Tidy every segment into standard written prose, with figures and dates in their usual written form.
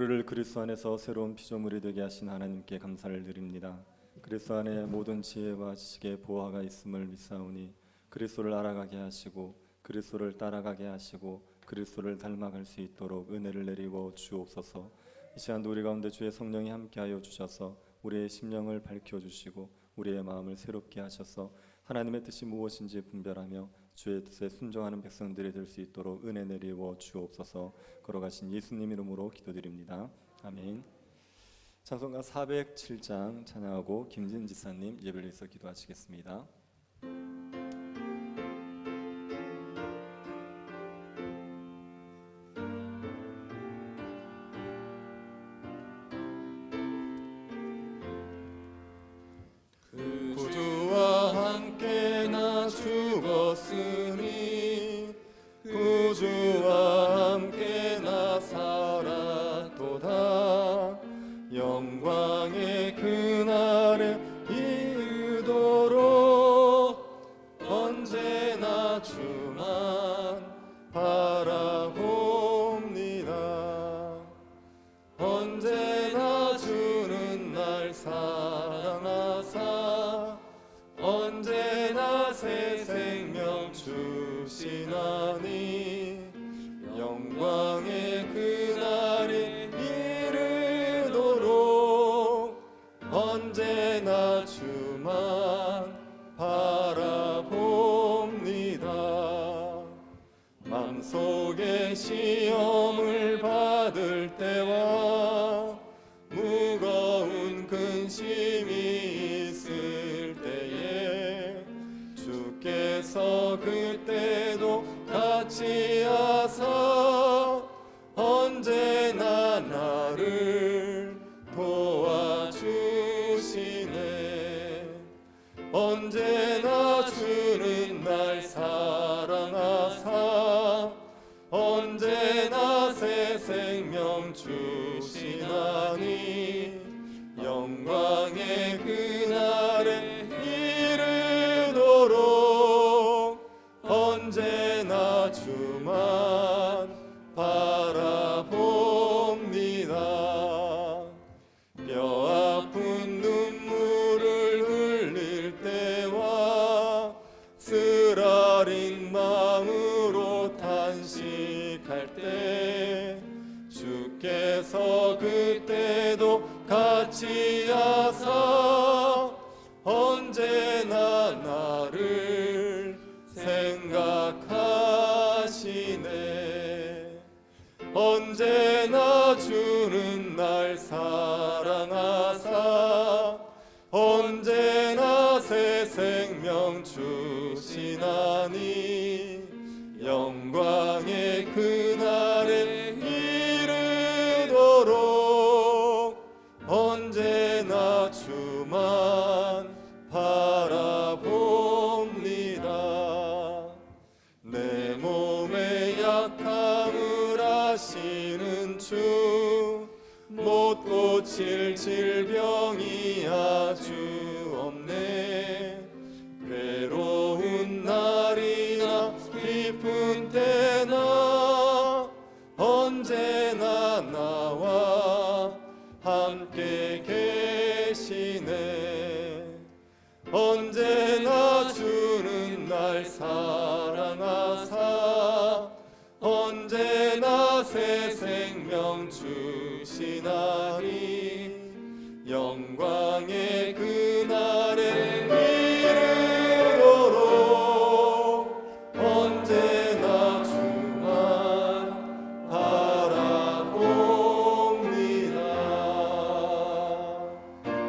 우리를 그리스도 안에서 새로운 피조물이 되게 하신 하나님께 감사를 드립니다. 그리스도 안에 모든 지혜와 지식의 보화가 있음을 믿사오니 그리스도를 알아가게 하시고 그리스도를 따라가게 하시고 그리스도를 닮아갈 수 있도록 은혜를 내리워 주옵소서. 이 시간도 우리 가운데 주의 성령이 함께하여 주셔서 우리의 심령을 밝혀주시고 우리의 마음을 새롭게 하셔서 하나님의 뜻이 무엇인지 분별하며 주의 뜻에 순종하는 백성들이 될 수 있도록 은혜 내리워 주옵소서. 걸어가신 예수님 이름으로 기도드립니다. 아멘. 찬송가 407장 찬양하고 김진 지사님 예배를 위해서 기도하시겠습니다. 구주와 함께 나 죽었으니 구주와 함께 나 살았도다. 영광의 그날에 이르도록 언제나 주만 바라봅니다. 언제나 주는 날 사랑하사 언제나 새 생명 주시나니 영광의 그날이 이르도록 언제나 주만 바라봅니다. 마음속에 시험을 받을 때와 무거운 근심이 있을 때에 주께서 그때도 같이 하사 언제나 나를 도와주시네. 언제나 주는 날 사랑하사 언제나 새 생명 주시나니 영광의 그날에 이르도록 언제나 주만 바라봅니다. 뼈아픈 눈물을 흘릴 때와 쓰라린 마음으로 탄식할 때 주께서 그때도 같이 하사 언제나 나를 생각하시네. 언제나 주는 날 사랑하사 언제나 새 생명 주시나니 영광의 그날에 이르도록 언제나 주만 바라봅니다. 내 몸의 약함을 아시는 주 못 고칠 질병이 아주 없네. 괴로운 날이나 기쁜 때나 언제나 나와 함께 계시네. 언제나 주는 날 사랑하사 언제나 새 생명 주시나니 영광의 그날에 이르도록 언제나 주만 바라봅니다. 아멘.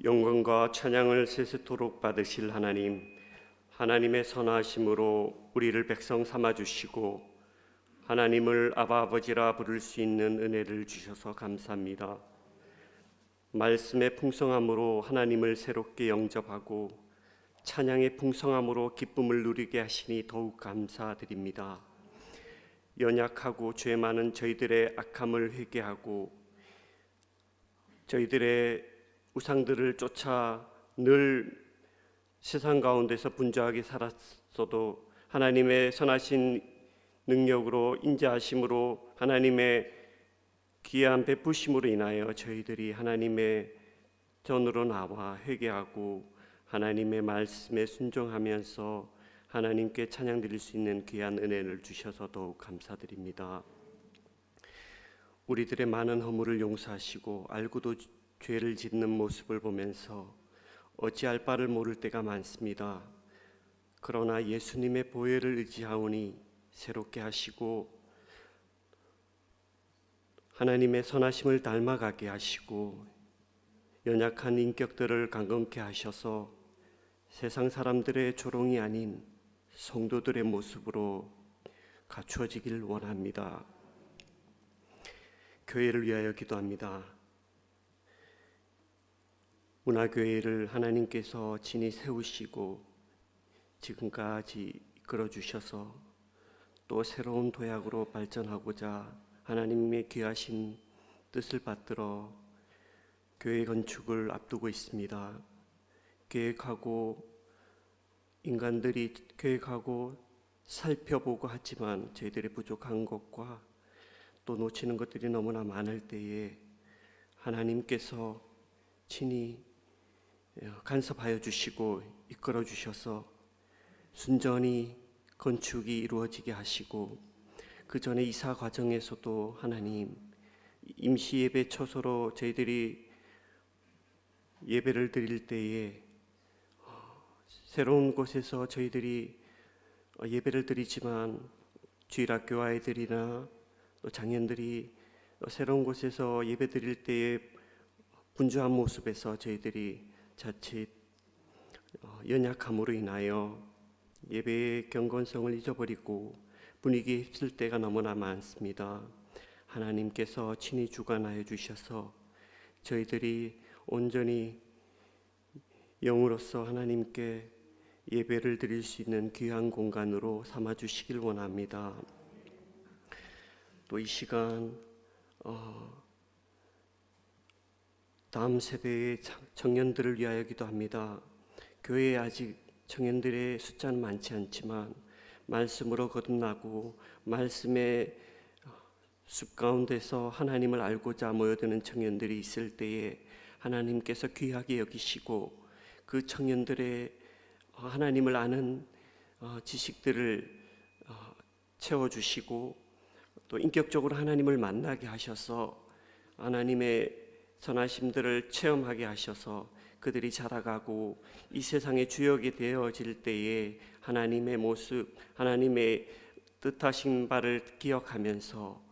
영광과 찬양을 세세토록 받으실 하나님, 하나님의 선하심으로 우리를 백성 삼아주시고 하나님을 아바 아버지라 부를 수 있는 은혜를 주셔서 감사합니다. 말씀의 풍성함으로 하나님을 새롭게 영접하고 찬양의 풍성함으로 기쁨을 누리게 하시니 더욱 감사드립니다. 연약하고 죄 많은 저희들의 악함을 회개하고 저희들의 우상들을 쫓아 늘 세상 가운데서 분주하게 살았어도 하나님의 선하신 능력으로 인자하심으로 하나님의 귀한 베푸심으로 인하여 저희들이 하나님의 전으로 나와 회개하고 하나님의 말씀에 순종하면서 하나님께 찬양 드릴 수 있는 귀한 은혜를 주셔서 더욱 감사드립니다. 우리들의 많은 허물을 용서하시고 알고도 죄를 짓는 모습을 보면서 어찌할 바를 모를 때가 많습니다. 그러나 예수님의 보혈을 의지하오니 새롭게 하시고 하나님의 선하심을 닮아가게 하시고 연약한 인격들을 강건케 하셔서 세상 사람들의 조롱이 아닌 성도들의 모습으로 갖추어지길 원합니다. 교회를 위하여 기도합니다. 문화교회를 하나님께서 친히 세우시고 지금까지 이끌어 주셔서 또 새로운 도약으로 발전하고자 하나님의 귀하신 뜻을 받들어 교회 건축을 앞두고 있습니다. 인간들이 계획하고 살펴보고 하지만 저희들이 부족한 것과 또 놓치는 것들이 너무나 많을 때에 하나님께서 친히 간섭하여 주시고 이끌어 주셔서 순전히 건축이 이루어지게 하시고 그 전에 이사 과정에서도 하나님 임시 예배 처소로 저희들이 예배를 드릴 때에 새로운 곳에서 저희들이 예배를 드리지만 주일학교 아이들이나 또 장년들이 새로운 곳에서 예배 드릴 때에 분주한 모습에서 저희들이 자칫 연약함으로 인하여 예배의 경건성을 잊어버리고 분위기에 휩쓸 때가 너무나 많습니다. 하나님께서 친히 주관하여 주셔서 저희들이 온전히 영으로서 하나님께 예배를 드릴 수 있는 귀한 공간으로 삼아 주시길 원합니다. 또 이 시간 다음 세대의 청년들을 위하여 기도합니다. 교회에 아직 청년들의 숫자는 많지 않지만 말씀으로 거듭나고 말씀의 숲 가운데서 하나님을 알고자 모여드는 청년들이 있을 때에 하나님께서 귀하게 여기시고 그 청년들의 하나님을 아는 지식들을 채워주시고 또 인격적으로 하나님을 만나게 하셔서 하나님의 선하심들을 체험하게 하셔서 그들이 자라가고 이 세상의 주역이 되어질 때에 하나님의 모습, 하나님의 뜻하신 바를 기억하면서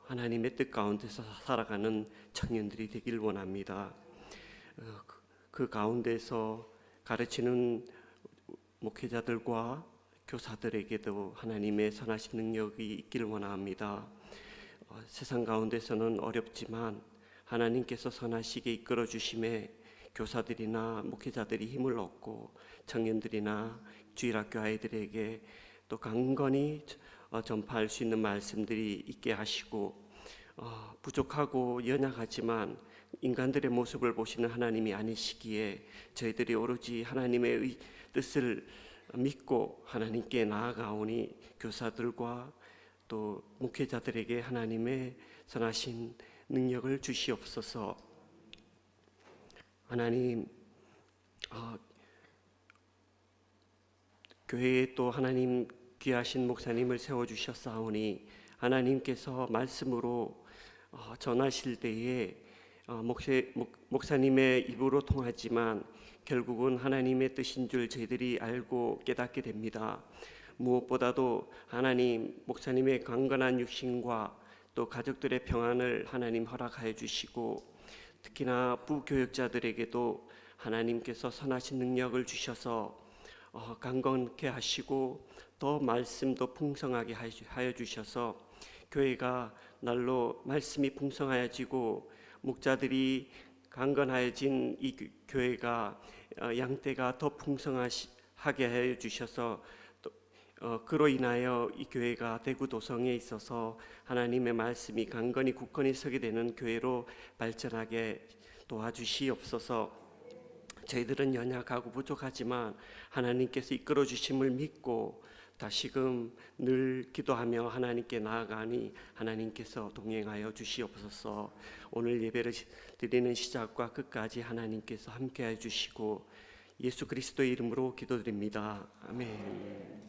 하나님의 뜻 가운데서 살아가는 청년들이 되길 원합니다. 그 가운데서 가르치는 목회자들과 교사들에게도 하나님의 선하신 능력이 있길 원합니다. 세상 가운데서는 어렵지만 하나님께서 선하시게 이끌어 주심에 교사들이나 목회자들이 힘을 얻고 청년들이나 주일학교 아이들에게 또 강건히 전파할 수 있는 말씀들이 있게 하시고 부족하고 연약하지만 인간들의 모습을 보시는 하나님이 아니시기에 저희들이 오로지 하나님의 뜻을 믿고 하나님께 나아가오니 교사들과 또 목회자들에게 하나님의 선하신 능력을 주시옵소서. 하나님, 교회에 또 하나님 귀하신 목사님을 세워주셨사오니 하나님께서 말씀으로 전하실 때에 목사님의 입으로 통하지만 결국은 하나님의 뜻인 줄 저희들이 알고 깨닫게 됩니다. 무엇보다도 하나님 목사님의 강건한 육신과 또 가족들의 평안을 하나님 허락하여 주시고 특히나 부교역자들에게도 하나님께서 선하신 능력을 주셔서 강건케 하시고 또 말씀도 풍성하게 하여 주셔서 교회가 날로 말씀이 풍성하여지고 목자들이 강건하여진 이 교회가 양떼가 더 풍성하게 하여 주셔서 또 그로 인하여 이 교회가 대구 도성에 있어서 하나님의 말씀이 강건히 굳건히 서게 되는 교회로 발전하게 도와주시옵소서. 저희들은 연약하고 부족하지만 하나님께서 이끌어 주심을 믿고 다시금 늘 기도하며 하나님께 나아가니 하나님께서 동행하여 주시옵소서. 오늘 예배를 드리는 시작과 끝까지 하나님께서 함께해 주시고 예수 그리스도의 이름으로 기도드립니다. 아멘.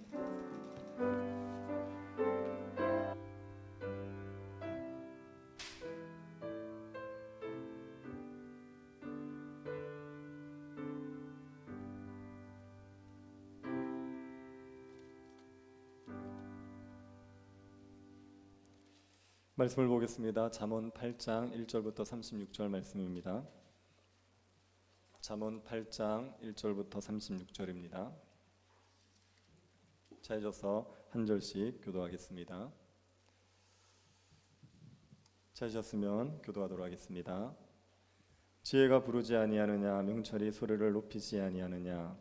말씀을 보겠습니다. 잠언 8장 1절부터 36절 말씀입니다. 잠언 8장 1절부터 36절입니다. 찾으셔서 한 절씩 교도하겠습니다. 찾으셨으면 교도하도록 하겠습니다. 지혜가 부르지 아니하느냐, 명철이 소리를 높이지 아니하느냐.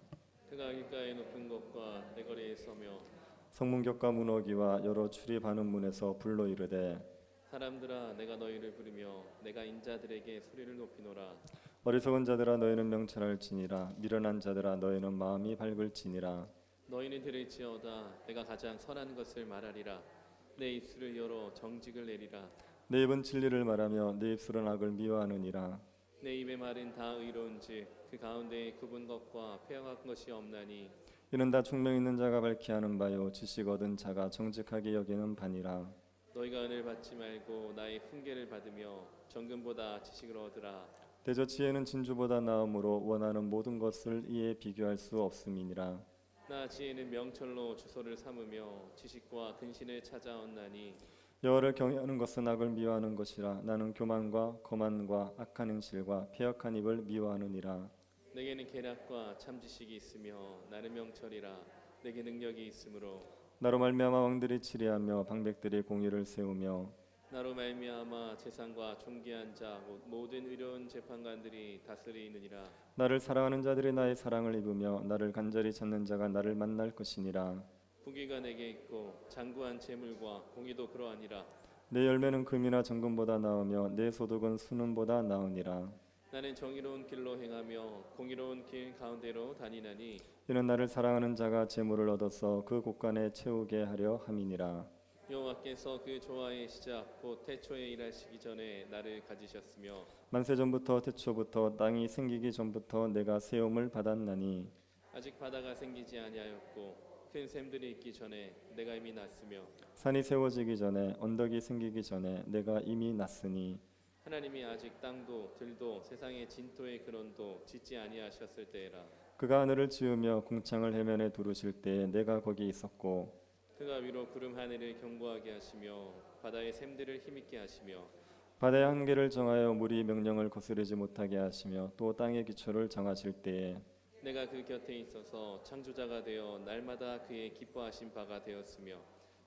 그가 길가에 높은 것과 내 거리에 서며 성문격과 문어기와 여러 출입하는 문에서 불러 이르되 사람들아 내가 너희를 부르며 내가 인자들에게 소리를 높이노라. 어리석은 자들아 너희는 명철할지니라, 미련한 자들아 너희는 마음이 밝을지니라. 너희는 들을지어다 내가 가장 선한 것을 말하리라. 내 입술을 열어 정직을 내리라. 내 입은 진리를 말하며 내 입술은 악을 미워하느니라. 내 입의 말은 다 의로운즉 그 가운데에 굽은 것과 폐역한 것이 없나니. 이는 다 총명 있는 자가 밝히 하는 바요 지식 얻은 자가 정직하게 여기는 바니라. 너희가 은혜를 받지 말고 나의 훈계를 받으며 정금보다 지식을 얻으라. 대저 지혜는 진주보다 나음으로 원하는 모든 것을 이에 비교할 수 없음이니라. 나 지혜는 명철로 주소를 삼으며 지식과 근신을 찾아왔나니. 여호와를 경외하는 것은 악을 미워하는 것이라. 나는 교만과 거만과 악한 행실과 패역한 입을 미워하느니라. 내게는 계략과 참 지식이 있으며 나는 명철이라. 내게 능력이 있으므로 나로 말미암아 왕들이 치리하며 방백들이 공의를 세우며 나로 말미암아 재상과 존귀한 자 모든 의로운 재판관들이 다스리느니라. 나를 사랑하는 자들이 나의 사랑을 입으며 나를 간절히 찾는 자가 나를 만날 것이니라. 부귀가 내게 있고 장구한 재물과 공의도 그러하니라. 내 열매는 금이나 정금보다 나으며 내 소득은 순금보다 나으니라. 나는 정의로운 길로 행하며 공의로운 길 가운데로 다니나니. 이는 나를 사랑하는 자가 재물을 얻어서 그 곳간에 채우게 하려 함이니라. 여호와께서 그 조화의 시작 곧 태초에 일하시기 전에 나를 가지셨으며 만세 전부터 태초부터 땅이 생기기 전부터 내가 세움을 받았나니. 아직 바다가 생기지 아니하였고 큰 샘들이 있기 전에 내가 이미 났으며 산이 세워지기 전에 언덕이 생기기 전에 내가 이미 났으니. 하나님이 아직 땅도 들도 세상의 진토의 근원도 짓지 아니하셨을 때에라. 그가 하늘을 지으며 궁창을 해면에 두르실 때에 내가 거기 있었고 그가 위로 구름 하늘을 견고하게 하시며 바다의 샘들을 힘있게 하시며 바다의 한계를 정하여 물이 명령을 거스르지 못하게 하시며 또 땅의 기초를 정하실 때에 내가 그 곁에 있어서 창조자가 되어 날마다 그의 기뻐하신 바가 되었으며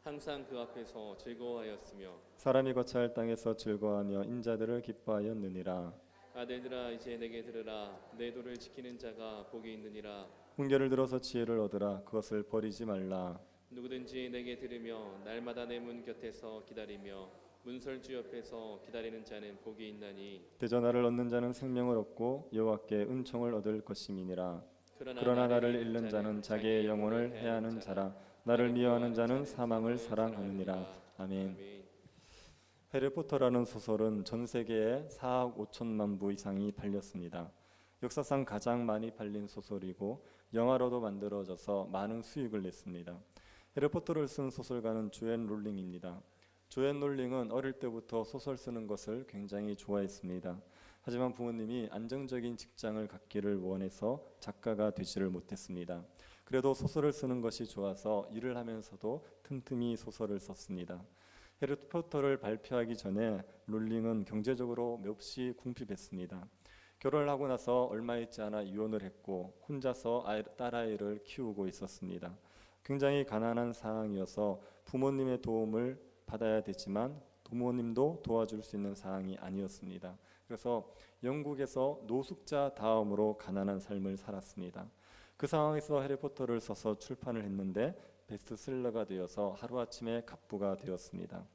항상 그 앞에서 즐거워하였으며 사람이 거처할 땅에서 즐거워하며 인자들을 기뻐하였느니라. 아들들아 이제 내게 들으라. 내 도를 지키는 자가 복이 있느니라. 훈계를 들어서 지혜를 얻으라. 그것을 버리지 말라. 누구든지 내게 들으며 날마다 내 문 곁에서 기다리며 문설주 옆에서 기다리는 자는 복이 있나니. 대저 나를 얻는 자는 생명을 얻고 여호와께 은총을 얻을 것임이니라. 그러나 나를 잃는 자는 자기의 영혼을 해하는 자라. 나를 미워하는 자는 사망을 사랑하느니라. 아멘. 해리포터라는 소설은 전 세계에 4억 5천만 부 이상이 팔렸습니다. 역사상 가장 많이 팔린 소설이고 영화로도 만들어져서 많은 수익을 냈습니다. 해리포터를 쓴 소설가는 조앤 롤링입니다. 조앤 롤링은 어릴 때부터 소설 쓰는 것을 굉장히 좋아했습니다. 하지만 부모님이 안정적인 직장을 갖기를 원해서 작가가 되지를 못했습니다. 그래도 소설을 쓰는 것이 좋아서 일을 하면서도 틈틈이 소설을 썼습니다. 해리포터를 발표하기 전에 롤링은 경제적으로 몹시 궁핍했습니다. 결혼을 하고 나서 얼마 있지 않아 이혼을 했고 혼자서 딸아이를 키우고 있었습니다. 굉장히 가난한 상황이어서 부모님의 도움을 받아야 되지만 부모님도 도와줄 수 있는 상황이 아니었습니다. 그래서 영국에서 노숙자 다음으로 가난한 삶을 살았습니다. 그 상황에서 해리포터를 써서 출판을 했는데 베스트셀러가 되어서 하루아침에 갑부가 되었습니다.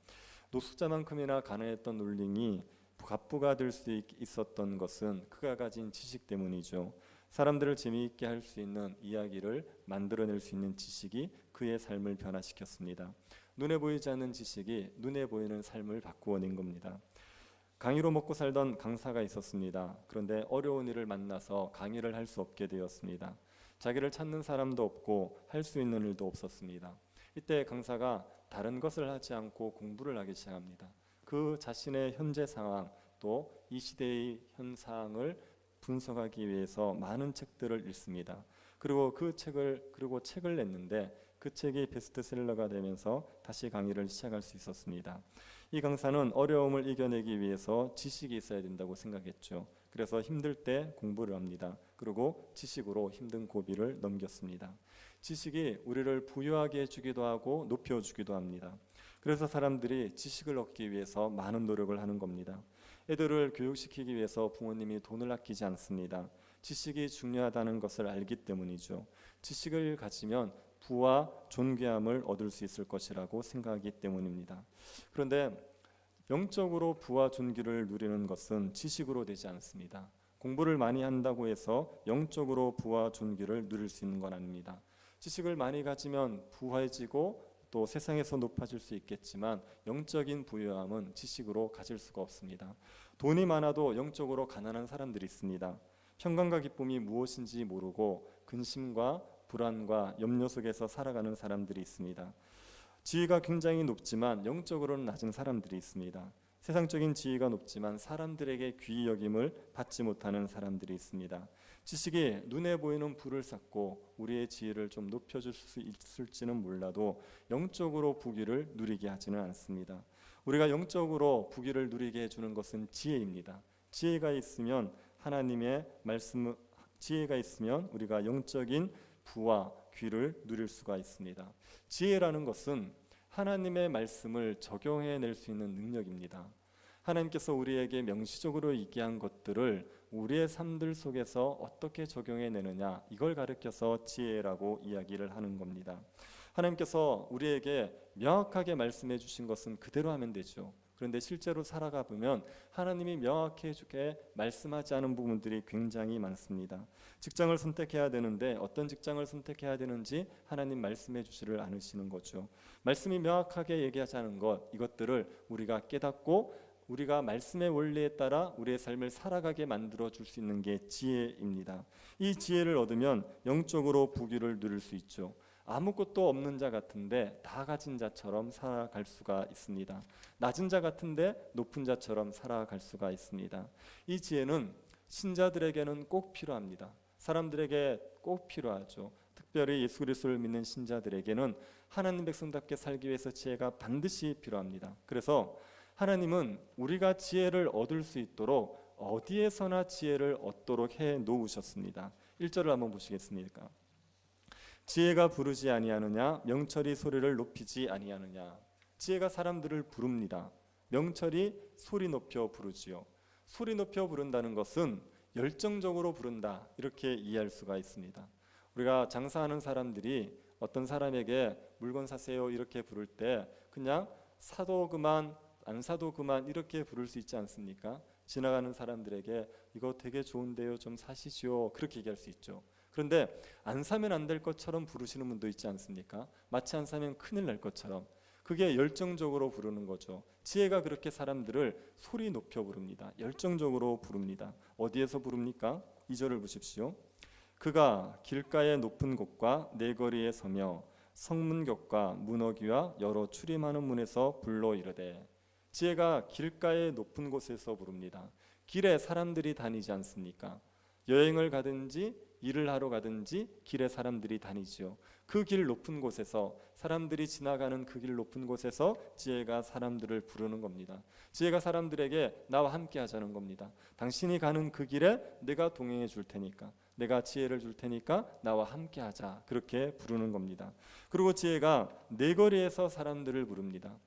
노숙자만큼이나 가난했던 룰링이 갑부가 될 수 있었던 것은 그가 가진 지식 때문이죠. 사람들을 재미있게 할 수 있는 이야기를 만들어낼 수 있는 지식이 그의 삶을 변화시켰습니다. 눈에 보이지 않는 지식이 눈에 보이는 삶을 바꾸어 낸 겁니다. 강의로 먹고 살던 강사가 있었습니다. 그런데 어려운 일을 만나서 강의를 할 수 없게 되었습니다. 자기를 찾는 사람도 없고 할 수 있는 일도 없었습니다. 이때 강사가 다른 것을 하지 않고 공부를 하기 시작합니다. 그 자신의 현재 상황 또 이 시대의 현상을 분석하기 위해서 많은 책들을 읽습니다. 그리고 책을 냈는데 그 책이 베스트셀러가 되면서 다시 강의를 시작할 수 있었습니다. 이 강사는 어려움을 이겨내기 위해서 지식이 있어야 된다고 생각했죠. 그래서 힘들 때 공부를 합니다. 그리고 지식으로 힘든 고비를 넘겼습니다. 지식이 우리를 부유하게 해주기도 하고 높여주기도 합니다. 그래서 사람들이 지식을 얻기 위해서 많은 노력을 하는 겁니다. 애들을 교육시키기 위해서 부모님이 돈을 아끼지 않습니다. 지식이 중요하다는 것을 알기 때문이죠. 지식을 가지면 부와 존귀함을 얻을 수 있을 것이라고 생각하기 때문입니다. 그런데 영적으로 부와 존귀를 누리는 것은 지식으로 되지 않습니다. 공부를 많이 한다고 해서 영적으로 부와 존귀를 누릴 수 있는 건 아닙니다. 지식을 많이 가지면 부해지고 또 세상에서 높아질 수 있겠지만 영적인 부유함은 지식으로 가질 수가 없습니다. 돈이 많아도 영적으로 가난한 사람들이 있습니다. 평강과 기쁨이 무엇인지 모르고 근심과 불안과 염려 속에서 살아가는 사람들이 있습니다. 지위가 굉장히 높지만 영적으로는 낮은 사람들이 있습니다. 세상적인 지위가 높지만 사람들에게 귀히 여김을 받지 못하는 사람들이 있습니다. 지식이 눈에 보이는 부를 쌓고 우리의 지위를 좀 높여줄 수 있을지는 몰라도 영적으로 부귀를 누리게 하지는 않습니다. 우리가 영적으로 부귀를 누리게 해주는 것은 지혜입니다. 지혜가 있으면 하나님의 말씀, 지혜가 있으면 우리가 영적인 부와 귀를 누릴 수가 있습니다. 지혜라는 것은 하나님의 말씀을 적용해낼 수 있는 능력입니다. 하나님께서 우리에게 명시적으로 얘기한 것들을 우리의 삶들 속에서 어떻게 적용해내느냐, 이걸 가르쳐서 지혜라고 이야기를 하는 겁니다. 하나님께서 우리에게 명확하게 말씀해 주신 것은 그대로 하면 되죠. 그런데 실제로 살아가 보면 하나님이 명확하게 말씀하지 않은 부분들이 굉장히 많습니다. 직장을 선택해야 되는데 어떤 직장을 선택해야 되는지 하나님 말씀해 주지를 않으시는 거죠. 말씀이 명확하게 얘기하지 않은 것, 이것들을 우리가 깨닫고 우리가 말씀의 원리에 따라 우리의 삶을 살아가게 만들어 줄 수 있는 게 지혜입니다. 이 지혜를 얻으면 영적으로 부귀를 누릴 수 있죠. 아무것도 없는 자 같은데 다 가진 자처럼 살아갈 수가 있습니다. 낮은 자 같은데 높은 자처럼 살아갈 수가 있습니다. 이 지혜는 신자들에게는 꼭 필요합니다. 사람들에게 꼭 필요하죠. 특별히 예수 그리스도를 믿는 신자들에게는 하나님 백성답게 살기 위해서 지혜가 반드시 필요합니다. 그래서 하나님은 우리가 지혜를 얻을 수 있도록 어디에서나 지혜를 얻도록 해 놓으셨습니다. 1절을 한번 보시겠습니까? 지혜가 부르지 아니하느냐, 명철이 소리를 높이지 아니하느냐. 지혜가 사람들을 부릅니다. 명철이 소리 높여 부르지요. 소리 높여 부른다는 것은 열정적으로 부른다, 이렇게 이해할 수가 있습니다. 우리가 장사하는 사람들이 어떤 사람에게 물건 사세요 이렇게 부를 때 그냥 사도 그만 안 사도 그만 이렇게 부를 수 있지 않습니까? 지나가는 사람들에게 이거 되게 좋은데요, 좀 사시죠, 그렇게 얘기할 수 있죠. 그런데 안 사면 안 될 것처럼 부르시는 분도 있지 않습니까? 마치 안 사면 큰일 날 것처럼. 그게 열정적으로 부르는 거죠. 지혜가 그렇게 사람들을 소리 높여 부릅니다. 열정적으로 부릅니다. 어디에서 부릅니까? 2절을 보십시오. 그가 길가의 높은 곳과 내거리에 서며 성문격과 문어기와 여러 출입하는 문에서 불러 이르되. 지혜가 길가의 높은 곳에서 부릅니다. 길에 사람들이 다니지 않습니까? 여행을 가든지 일을 하러 가든지 길에 사람들이 다니지요. 그 길 높은 곳에서, 사람들이 지나가는 그 길 높은 곳에서 지혜가 사람들을 부르는 겁니다. 지혜가 사람들에게 나와 함께 하자는 겁니다. 당신이 가는 그 길에 내가 동행해 줄 테니까, 내가 지혜를 줄 테니까 나와 함께 하자, 그렇게 부르는 겁니다. 그리고 지혜가 내거리에서 사람들을 부릅니다.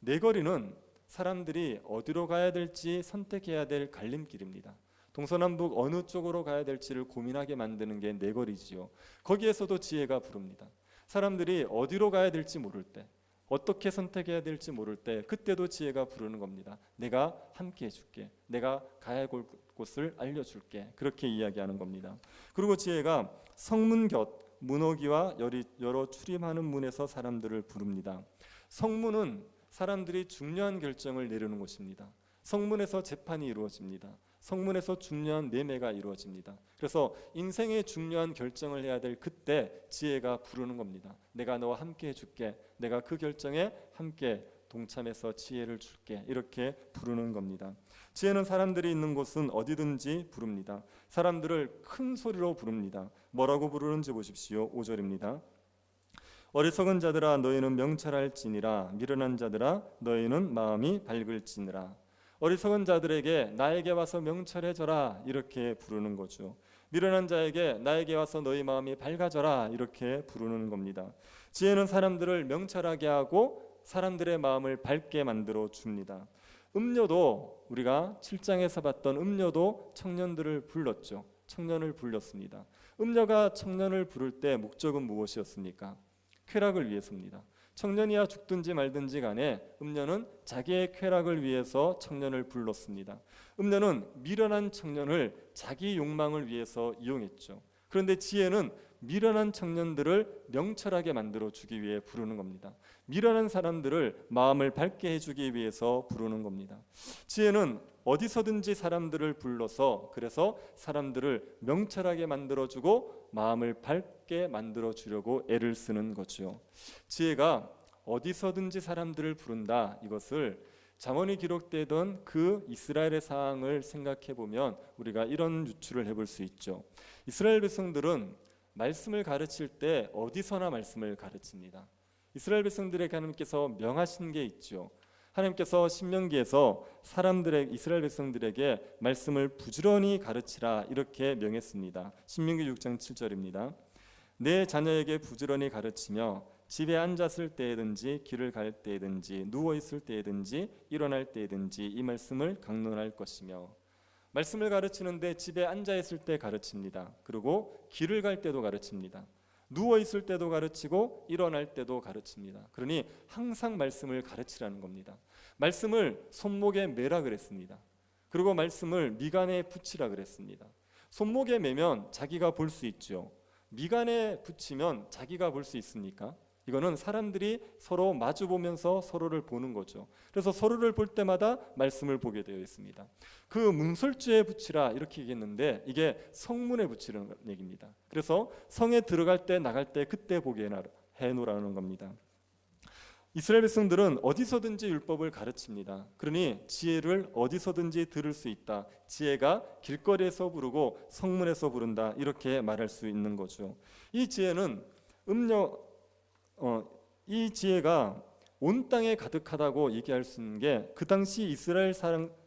내거리는 사람들이 어디로 가야 될지 선택해야 될 갈림길입니다. 동서남북 어느 쪽으로 가야 될지를 고민하게 만드는 게 내거리지요. 거기에서도 지혜가 부릅니다. 사람들이 어디로 가야 될지 모를 때, 어떻게 선택해야 될지 모를 때 그때도 지혜가 부르는 겁니다. 내가 함께 해줄게. 내가 가야 할 곳을 알려줄게. 그렇게 이야기하는 겁니다. 그리고 지혜가 성문 곁 문호기와 여러 출입하는 문에서 사람들을 부릅니다. 성문은 사람들이 중요한 결정을 내리는 곳입니다. 성문에서 재판이 이루어집니다. 성문에서 중요한 매매가 이루어집니다. 그래서 인생의 중요한 결정을 해야 될 그때 지혜가 부르는 겁니다. 내가 너와 함께 해줄게. 내가 그 결정에 함께 동참해서 지혜를 줄게. 이렇게 부르는 겁니다. 지혜는 사람들이 있는 곳은 어디든지 부릅니다. 사람들을 큰 소리로 부릅니다. 뭐라고 부르는지 보십시오. 5절입니다. 어리석은 자들아 너희는 명철할지니라. 미련한 자들아 너희는 마음이 밝을지니라. 어리석은 자들에게 나에게 와서 명철해져라 이렇게 부르는 거죠. 미련한 자에게 나에게 와서 너희 마음이 밝아져라 이렇게 부르는 겁니다. 지혜는 사람들을 명철하게 하고 사람들의 마음을 밝게 만들어 줍니다. 음료도 우리가 7장에서 봤던 음료도 청년들을 불렀죠. 청년을 불렀습니다. 음료가 청년을 부를 때 목적은 무엇이었습니까? 쾌락을 위해서입니다. 청년이야 죽든지 말든지 간에 음료는 자기의 쾌락을 위해서 청년을 불렀습니다. 음료는 미련한 청년을 자기 욕망을 위해서 이용했죠. 그런데 지혜는 미련한 청년들을 명철하게 만들어 주기 위해 부르는 겁니다. 미련한 사람들을 마음을 밝게 해주기 위해서 부르는 겁니다. 지혜는 어디서든지 사람들을 불러서 그래서 사람들을 명철하게 만들어주고 마음을 밝게 만들어주려고 애를 쓰는 거죠. 지혜가 어디서든지 사람들을 부른다. 이것을 잠언이 기록되던 그 이스라엘의 상황을 생각해 보면 우리가 이런 유추를 해볼 수 있죠. 이스라엘 백성들은 말씀을 가르칠 때 어디서나 말씀을 가르칩니다. 이스라엘 백성들에게 하나님께서 명하신 게 있죠. 하나님께서 신명기에서 이스라엘 백성들에게 말씀을 부지런히 가르치라 이렇게 명했습니다. 신명기 6장 7절입니다. 내 자녀에게 부지런히 가르치며 집에 앉았을 때에든지 길을 갈 때에든지 누워 있을 때에든지 일어날 때에든지 이 말씀을 강론할 것이며. 말씀을 가르치는데 집에 앉아 있을 때 가르칩니다. 그리고 길을 갈 때도 가르칩니다. 누워 있을 때도 가르치고 일어날 때도 가르칩니다. 그러니 항상 말씀을 가르치라는 겁니다. 말씀을 손목에 매라 그랬습니다. 그리고 말씀을 미간에 붙이라 그랬습니다. 손목에 매면 자기가 볼 수 있죠. 미간에 붙이면 자기가 볼 수 있습니까? 이거는 사람들이 서로 마주보면서 서로를 보는 거죠. 그래서 서로를 볼 때마다 말씀을 보게 되어 있습니다. 그 문설주에 붙이라 이렇게 얘기했는데 이게 성문에 붙이는 얘기입니다. 그래서 성에 들어갈 때 나갈 때 그때 보게 해놓으라는 겁니다. 이스라엘 백성들은 어디서든지 율법을 가르칩니다. 그러니 지혜를 어디서든지 들을 수 있다. 지혜가 길거리에서 부르고 성문에서 부른다. 이렇게 말할 수 있는 거죠. 이 지혜는 이 지혜가 온 땅에 가득하다고 얘기할 수 있는 게 그 당시 이스라엘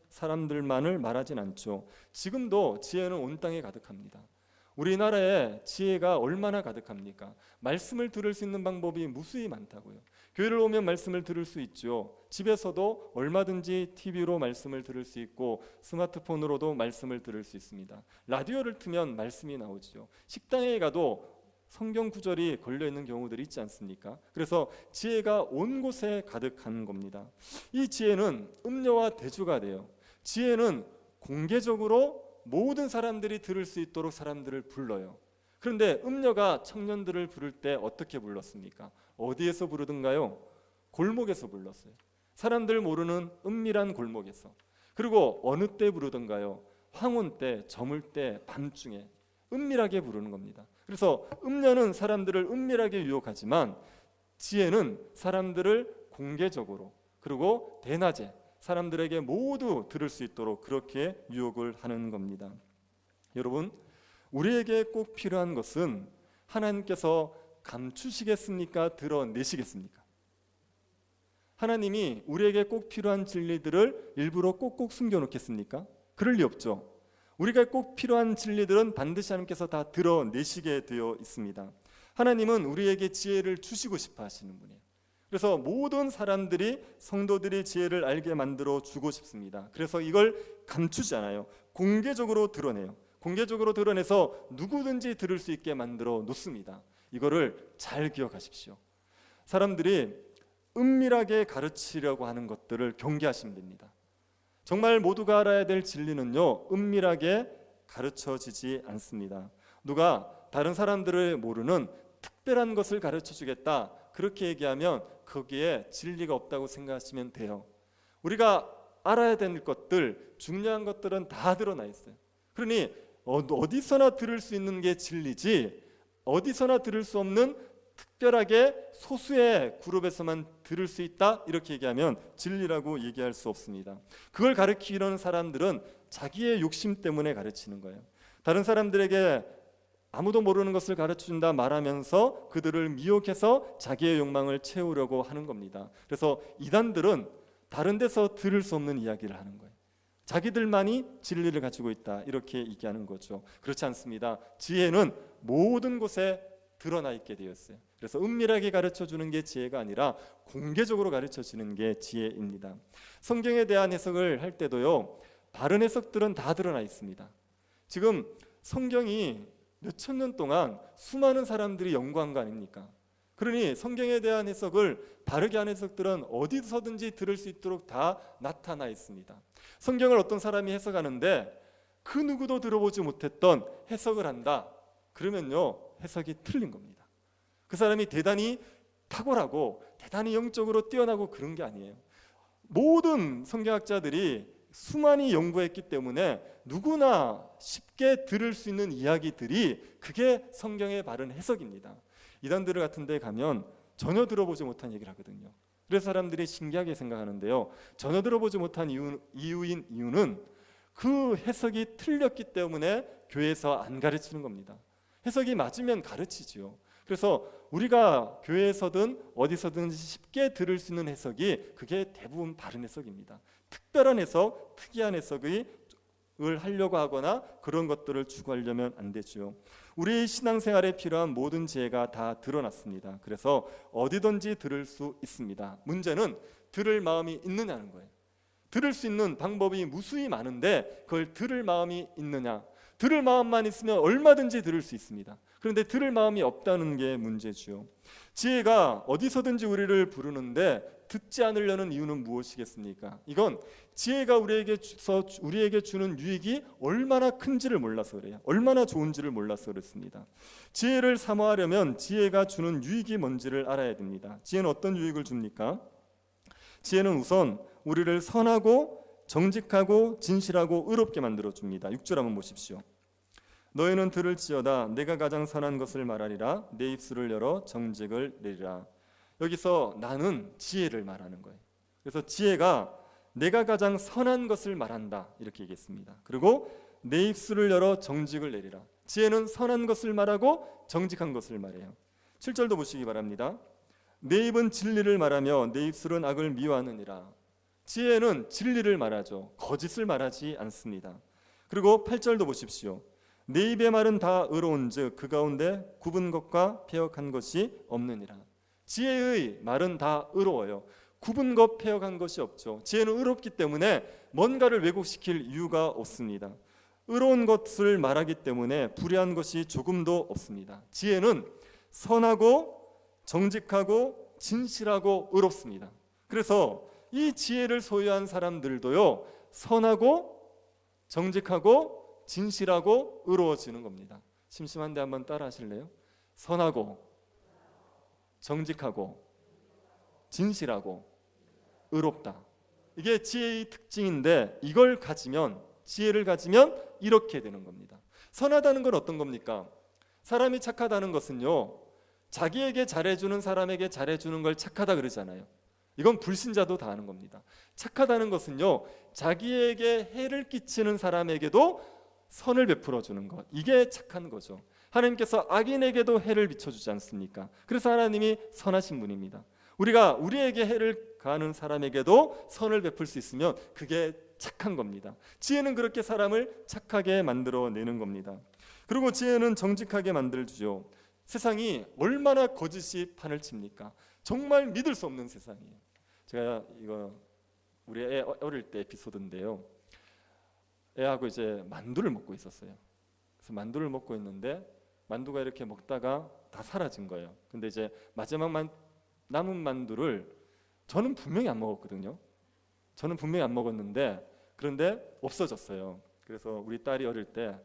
사람들만을 말하진 않죠. 지금도 지혜는 온 땅에 가득합니다. 우리나라에 지혜가 얼마나 가득합니까? 말씀을 들을 수 있는 방법이 무수히 많다고요. 교회를 오면 말씀을 들을 수 있죠. 집에서도 얼마든지 TV로 말씀을 들을 수 있고 스마트폰으로도 말씀을 들을 수 있습니다. 라디오를 틀면 말씀이 나오죠. 식당에 가도 성경 구절이 걸려있는 경우들이 있지 않습니까? 그래서 지혜가 온 곳에 가득한 겁니다. 이 지혜는 음료와 대주가 돼요. 지혜는 공개적으로 모든 사람들이 들을 수 있도록 사람들을 불러요. 그런데 음료가 청년들을 부를 때 어떻게 불렀습니까? 어디에서 부르던가요? 골목에서 불렀어요. 사람들 모르는 은밀한 골목에서. 그리고 어느 때 부르던가요? 황혼 때, 저물 때, 밤중에 은밀하게 부르는 겁니다. 그래서 음료는 사람들을 은밀하게 유혹하지만 지혜는 사람들을 공개적으로 그리고 대낮에 사람들에게 모두 들을 수 있도록 그렇게 유혹을 하는 겁니다. 여러분, 우리에게 꼭 필요한 것은 하나님께서 감추시겠습니까? 드러내시겠습니까? 하나님이 우리에게 꼭 필요한 진리들을 일부러 꼭꼭 숨겨놓겠습니까? 그럴 리 없죠. 우리가 꼭 필요한 진리들은 반드시 하나님께서 다 드러내시게 되어 있습니다. 하나님은 우리에게 지혜를 주시고 싶어 하시는 분이에요. 그래서 모든 사람들이 성도들이 지혜를 알게 만들어 주고 싶습니다. 그래서 이걸 감추지 않아요. 공개적으로 드러내요. 공개적으로 드러내서 누구든지 들을 수 있게 만들어 놓습니다. 이거를 잘 기억하십시오. 사람들이 은밀하게 가르치려고 하는 것들을 경계하시면 됩니다. 정말 모두가 알아야 될 진리는요, 은밀하게 가르쳐지지 않습니다. 누가 다른 사람들을 모르는 특별한 것을 가르쳐 주겠다, 그렇게 얘기하면 거기에 진리가 없다고 생각하시면 돼요. 우리가 알아야 될 것들, 중요한 것들은 다 드러나 있어요. 그러니 어디서나 들을 수 있는 게 진리지, 어디서나 들을 수 없는 특별하게 소수의 그룹에서만 들을 수 있다, 이렇게 얘기하면 진리라고 얘기할 수 없습니다. 그걸 가르치려는 사람들은 자기의 욕심 때문에 가르치는 거예요. 다른 사람들에게 아무도 모르는 것을 가르쳐준다 말하면서 그들을 미혹해서 자기의 욕망을 채우려고 하는 겁니다. 그래서 이단들은 다른 데서 들을 수 없는 이야기를 하는 거예요. 자기들만이 진리를 가지고 있다, 이렇게 얘기하는 거죠. 그렇지 않습니다. 지혜는 모든 곳에 드러나 있게 되었어요. 그래서 은밀하게 가르쳐주는 게 지혜가 아니라 공개적으로 가르쳐주는 게 지혜입니다. 성경에 대한 해석을 할 때도요, 바른 해석들은 다 드러나 있습니다. 지금 성경이 몇천 년 동안 수많은 사람들이 연구한 거 아닙니까? 그러니 성경에 대한 해석을 바르게 한 해석들은 어디서든지 들을 수 있도록 다 나타나 있습니다. 성경을 어떤 사람이 해석하는데 그 누구도 들어보지 못했던 해석을 한다, 그러면요, 해석이 틀린 겁니다. 그 사람이 대단히 탁월하고 대단히 영적으로 뛰어나고 그런 게 아니에요. 모든 성경학자들이 수많이 연구했기 때문에 누구나 쉽게 들을 수 있는 이야기들이, 그게 성경의 바른 해석입니다. 이단들 같은 데 가면 전혀 들어보지 못한 얘기를 하거든요. 그래서 사람들이 신기하게 생각하는데요, 전혀 들어보지 못한 이유는 그 해석이 틀렸기 때문에 교회에서 안 가르치는 겁니다. 해석이 맞으면 가르치지요. 그래서 우리가 교회에서든 어디서든 쉽게 들을 수 있는 해석이, 그게 대부분 바른 해석입니다. 특별한 해석, 특이한 해석을 하려고 하거나 그런 것들을 추구하려면 안 되죠. 우리 신앙생활에 필요한 모든 지혜가 다 드러났습니다. 그래서 어디든지 들을 수 있습니다. 문제는 들을 마음이 있느냐는 거예요. 들을 수 있는 방법이 무수히 많은데 그걸 들을 마음이 있느냐. 들을 마음만 있으면 얼마든지 들을 수 있습니다. 그런데 들을 마음이 없다는 게 문제죠. 지혜가 어디서든지 우리를 부르는데 듣지 않으려는 이유는 무엇이겠습니까? 이건 지혜가 우리에게 주는 유익이 얼마나 큰지를 몰라서 그래요. 얼마나 좋은지를 몰라서 그렇습니다. 지혜를 사모하려면 지혜가 주는 유익이 뭔지를 알아야 됩니다. 지혜는 어떤 유익을 줍니까? 지혜는 우선 우리를 선하고 정직하고 진실하고 의롭게 만들어줍니다. 6절 한번 보십시오. 너희는 들을지어다 내가 가장 선한 것을 말하리라 내 입술을 열어 정직을 내리라. 여기서 나는 지혜를 말하는 거예요. 그래서 지혜가 내가 가장 선한 것을 말한다, 이렇게 얘기했습니다. 그리고 내 입술을 열어 정직을 내리라. 지혜는 선한 것을 말하고 정직한 것을 말해요. 7절도 보시기 바랍니다. 내 입은 진리를 말하며 내 입술은 악을 미워하느니라. 지혜는 진리를 말하죠. 거짓을 말하지 않습니다. 그리고 8절도 보십시오. 내 입의 말은 다 의로운즉 그 가운데 굽은 것과 패역한 것이 없느니라. 지혜의 말은 다 의로워요. 굽은 것, 패역한 것이 없죠. 지혜는 의롭기 때문에 뭔가를 왜곡시킬 이유가 없습니다. 의로운 것을 말하기 때문에 불의한 것이 조금도 없습니다. 지혜는 선하고 정직하고 진실하고 의롭습니다. 그래서 이 지혜를 소유한 사람들도요, 선하고 정직하고 진실하고 의로워지는 겁니다. 심심한데 한번 따라 하실래요? 선하고 정직하고 진실하고 의롭다. 이게 지혜의 특징인데 이걸 가지면, 지혜를 가지면 이렇게 되는 겁니다. 선하다는 건 어떤 겁니까? 사람이 착하다는 것은요, 자기에게 잘해주는 사람에게 잘해주는 걸 착하다 그러잖아요. 이건 불신자도 다 아는 겁니다. 착하다는 것은요, 자기에게 해를 끼치는 사람에게도 선을 베풀어 주는 것, 이게 착한 거죠. 하나님께서 악인에게도 해를 비춰주지 않습니까? 그래서 하나님이 선하신 분입니다. 우리가 우리에게 해를 가하는 사람에게도 선을 베풀 수 있으면 그게 착한 겁니다. 지혜는 그렇게 사람을 착하게 만들어내는 겁니다. 그리고 지혜는 정직하게 만들어주죠. 세상이 얼마나 거짓이 판을 칩니까? 정말 믿을 수 없는 세상이에요. 제가 이거 우리 애 어릴 때 에피소드인데요. 애하고 이제 만두를 먹고 있었어요. 그래서 만두를 먹고 있는데 만두가 이렇게 먹다가 다 사라진 거예요. 근데 이제 마지막 남은 만두를 저는 분명히 안 먹었거든요. 저는 분명히 안 먹었는데 그런데 없어졌어요. 그래서 우리 딸이 어릴 때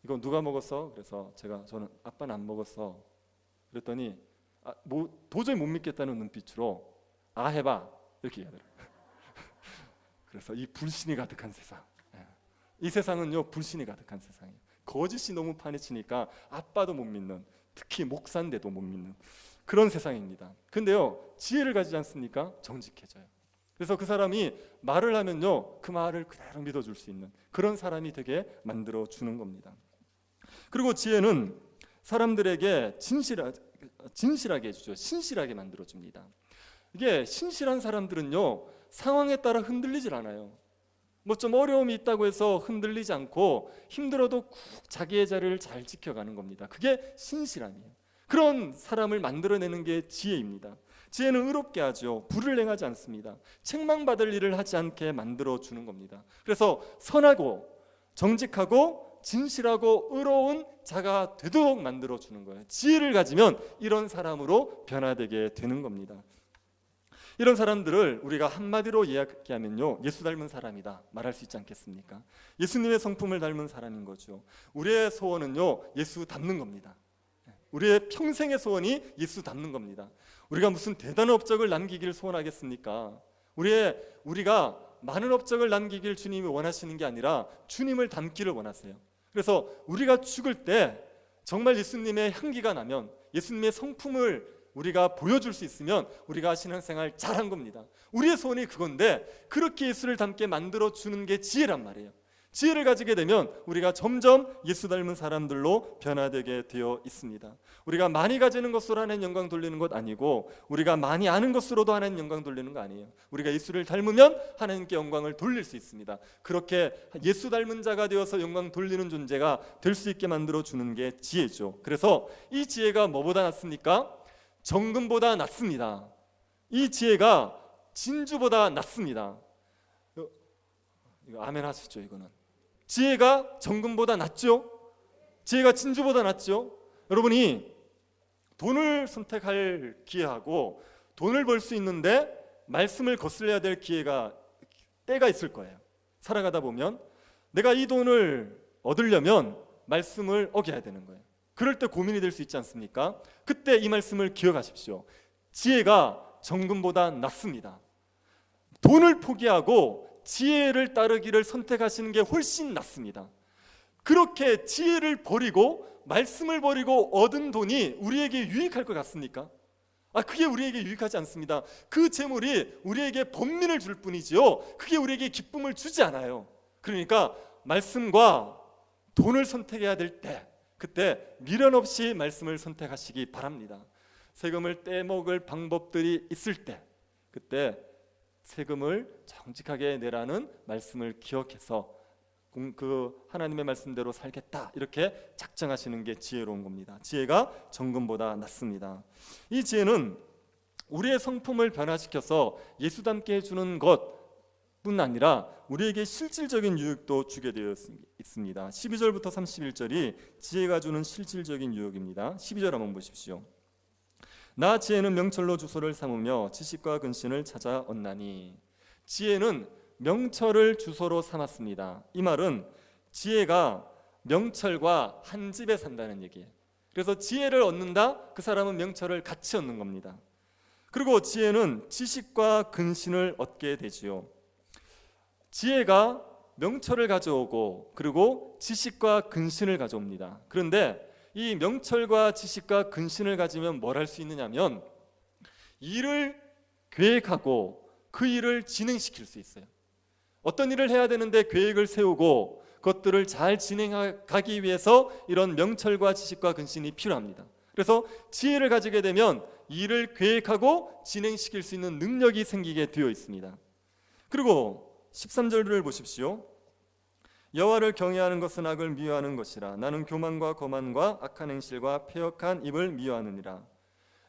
이거 누가 먹었어? 그래서 저는 아빠는 안 먹었어. 그랬더니 도저히 못 믿겠다는 눈빛으로 해봐 이렇게 얘기하더라고요. 그래서 이 불신이 가득한 세상, 이 세상은요 불신이 가득한 세상이에요. 거짓이 너무 판에 치니까 아빠도 못 믿는, 특히 목사인데도 못 믿는 그런 세상입니다. 근데요 지혜를 가지지 않습니까? 정직해져요. 그래서 그 사람이 말을 하면요 그 말을 그대로 믿어줄 수 있는 그런 사람이 되게 만들어주는 겁니다. 그리고 지혜는 사람들에게 진실하게 해주죠. 신실하게 만들어줍니다. 이게 신실한 사람들은요 상황에 따라 흔들리질 않아요. 뭐 좀 어려움이 있다고 해서 흔들리지 않고 힘들어도 꾹 자기의 자리를 잘 지켜가는 겁니다. 그게 신실함이에요. 그런 사람을 만들어내는 게 지혜입니다. 지혜는 의롭게 하죠. 불을 행하지 않습니다. 책망받을 일을 하지 않게 만들어주는 겁니다. 그래서 선하고 정직하고 진실하고 의로운 자가 되도록 만들어주는 거예요. 지혜를 가지면 이런 사람으로 변화되게 되는 겁니다. 이런 사람들을 우리가 한마디로 이야기하면요 예수 닮은 사람이다 말할 수 있지 않겠습니까? 예수님의 성품을 닮은 사람인 거죠. 우리의 소원은요 예수 닮는 겁니다. 우리의 평생의 소원이 예수 닮는 겁니다. 우리가 무슨 대단한 업적을 남기기를 소원하겠습니까? 우리가 많은 업적을 남기길 주님이 원하시는 게 아니라 주님을 닮기를 원하세요. 그래서 우리가 죽을 때 정말 예수님의 향기가 나면, 예수님의 성품을 우리가 보여줄 수 있으면 우리가 신앙생활 잘한 겁니다. 우리의 소원이 그건데 그렇게 예수를 닮게 만들어주는 게 지혜란 말이에요. 지혜를 가지게 되면 우리가 점점 예수 닮은 사람들로 변화되게 되어 있습니다. 우리가 많이 가지는 것으로 하나님 영광 돌리는 것 아니고 우리가 많이 아는 것으로도 하나님 영광 돌리는 거 아니에요. 우리가 예수를 닮으면 하나님께 영광을 돌릴 수 있습니다. 그렇게 예수 닮은 자가 되어서 영광 돌리는 존재가 될 수 있게 만들어주는 게 지혜죠. 그래서 이 지혜가 뭐보다 낫습니까? 정금보다 낫습니다. 이 지혜가 진주보다 낫습니다. 이거 아멘 하시죠. 이거는 지혜가 정금보다 낫죠. 지혜가 진주보다 낫죠. 여러분이 돈을 선택할 기회하고 돈을 벌 수 있는데 말씀을 거슬려야 될 때가 있을 거예요. 살아가다 보면 내가 이 돈을 얻으려면 말씀을 어겨야 되는 거예요. 그럴 때 고민이 될 수 있지 않습니까? 그때 이 말씀을 기억하십시오. 지혜가 정금보다 낫습니다. 돈을 포기하고 지혜를 따르기를 선택하시는 게 훨씬 낫습니다. 그렇게 지혜를 버리고 말씀을 버리고 얻은 돈이 우리에게 유익할 것 같습니까? 그게 우리에게 유익하지 않습니다. 그 재물이 우리에게 번민을 줄 뿐이지요 그게 우리에게 기쁨을 주지 않아요. 그러니까 말씀과 돈을 선택해야 될 때, 그때 미련 없이 말씀을 선택하시기 바랍니다. 세금을 떼먹을 방법들이 있을 때 그때 세금을 정직하게 내라는 말씀을 기억해서 그 하나님의 말씀대로 살겠다 이렇게 작정하시는 게 지혜로운 겁니다. 지혜가 정금보다 낫습니다. 이 지혜는 우리의 성품을 변화시켜서 예수 닮게 해주는 것뿐 아니라 우리에게 실질적인 유익도 주게 되어 있습니다. 12절부터 31절이 지혜가 주는 실질적인 유익입니다. 12절 한번 보십시오. 나 지혜는 명철로 주소를 삼으며 지식과 근신을 찾아 얻나니. 지혜는 명철을 주소로 삼았습니다. 이 말은 지혜가 명철과 한 집에 산다는 얘기예요. 그래서 지혜를 얻는다, 그 사람은 명철을 같이 얻는 겁니다. 그리고 지혜는 지식과 근신을 얻게 되지요. 지혜가 명철을 가져오고 그리고 지식과 근신을 가져옵니다. 그런데 이 명철과 지식과 근신을 가지면 뭘 할 수 있느냐면 일을 계획하고 그 일을 진행시킬 수 있어요. 어떤 일을 해야 되는데 계획을 세우고 그것들을 잘 진행하기 위해서 이런 명철과 지식과 근신이 필요합니다. 그래서 지혜를 가지게 되면 일을 계획하고 진행시킬 수 있는 능력이 생기게 되어 있습니다. 그리고 13절을 보십시오. 여호와를 경외하는 것은 악을 미워하는 것이라. 나는 교만과 거만과 악한 행실과 패역한 입을 미워하느니라.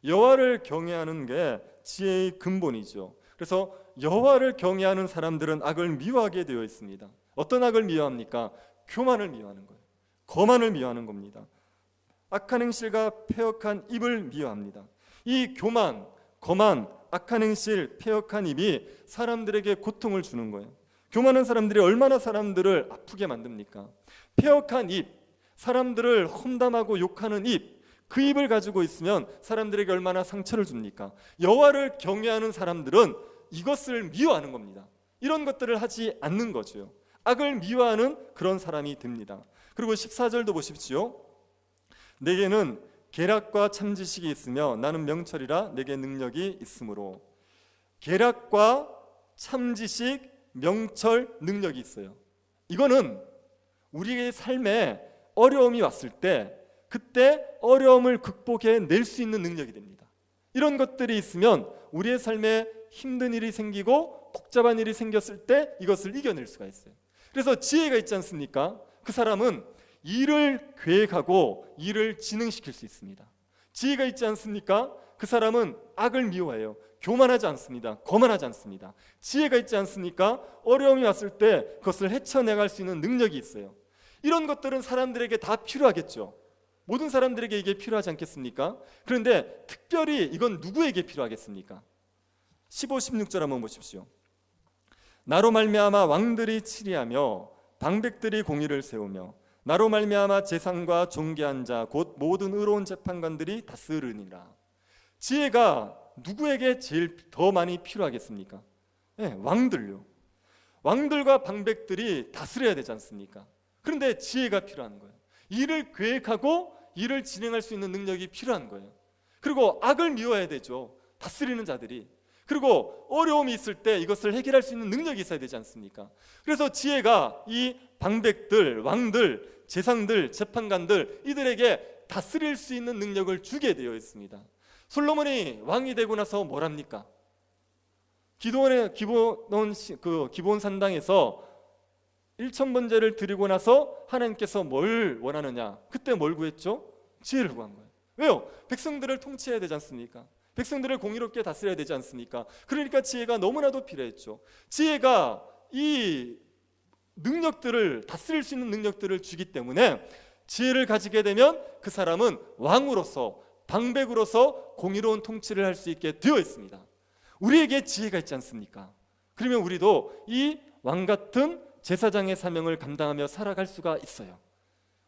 여호와를 경외하는 게 지혜의 근본이죠. 그래서 여호와를 경외하는 사람들은 악을 미워하게 되어 있습니다. 어떤 악을 미워합니까? 교만을 미워하는 거예요. 거만을 미워하는 겁니다. 악한 행실과 패역한 입을 미워합니다. 이 교만, 거만, 악한 행실, 패역한 입이 사람들에게 고통을 주는 거예요. 교만한 사람들이 얼마나 사람들을 아프게 만듭니까? 패역한 입, 사람들을 험담하고 욕하는 입, 그 입을 가지고 있으면 사람들에게 얼마나 상처를 줍니까? 여호와를 경외하는 사람들은 이것을 미워하는 겁니다. 이런 것들을 하지 않는 거죠. 악을 미워하는 그런 사람이 됩니다. 그리고 14절도 보십시오. 내게는 계략과 참지식이 있으며 나는 명철이라 내게 능력이 있으므로. 계략과 참지식, 명철, 능력이 있어요. 이거는 우리의 삶에 어려움이 왔을 때 그때 어려움을 극복해낼 수 있는 능력이 됩니다. 이런 것들이 있으면 우리의 삶에 힘든 일이 생기고 복잡한 일이 생겼을 때 이것을 이겨낼 수가 있어요. 그래서 지혜가 있지 않습니까? 그 사람은 일을 계획하고 일을 진행시킬 수 있습니다. 지혜가 있지 않습니까? 그 사람은 악을 미워해요. 교만하지 않습니다. 거만하지 않습니다. 지혜가 있지 않습니까? 어려움이 왔을 때 그것을 헤쳐나갈 수 있는 능력이 있어요. 이런 것들은 사람들에게 다 필요하겠죠. 모든 사람들에게 이게 필요하지 않겠습니까? 그런데 특별히 이건 누구에게 필요하겠습니까? 15, 16절 한번 보십시오. 나로 말미암아 왕들이 치리하며 방백들이 공의를 세우며 나로 말미암아 재상과 존귀한 자 곧 모든 의로운 재판관들이 다스르니라. 지혜가 누구에게 제일 더 많이 필요하겠습니까? 네, 왕들요. 왕들과 방백들이 다스려야 되지 않습니까? 그런데 지혜가 필요한 거예요. 일을 계획하고 일을 진행할 수 있는 능력이 필요한 거예요. 그리고 악을 미워야 되죠. 다스리는 자들이. 그리고 어려움이 있을 때 이것을 해결할 수 있는 능력이 있어야 되지 않습니까? 그래서 지혜가 이 방백들, 왕들, 재상들, 재판관들 이들에게 다스릴 수 있는 능력을 주게 되어 있습니다. 솔로몬이 왕이 되고 나서 뭘 합니까? 기브온 산당에서 1,000번제를 드리고 나서 하나님께서 뭘 원하느냐? 그때 뭘 구했죠? 지혜를 구한 거예요. 왜요? 백성들을 통치해야 되지 않습니까? 백성들을 공의롭게 다스려야 되지 않습니까? 그러니까 지혜가 너무나도 필요했죠. 지혜가 이 능력들을 다스릴 수 있는 능력들을 주기 때문에 지혜를 가지게 되면 그 사람은 왕으로서 방백으로서 공의로운 통치를 할 수 있게 되어 있습니다. 우리에게 지혜가 있지 않습니까? 그러면 우리도 이 왕 같은 제사장의 사명을 감당하며 살아갈 수가 있어요.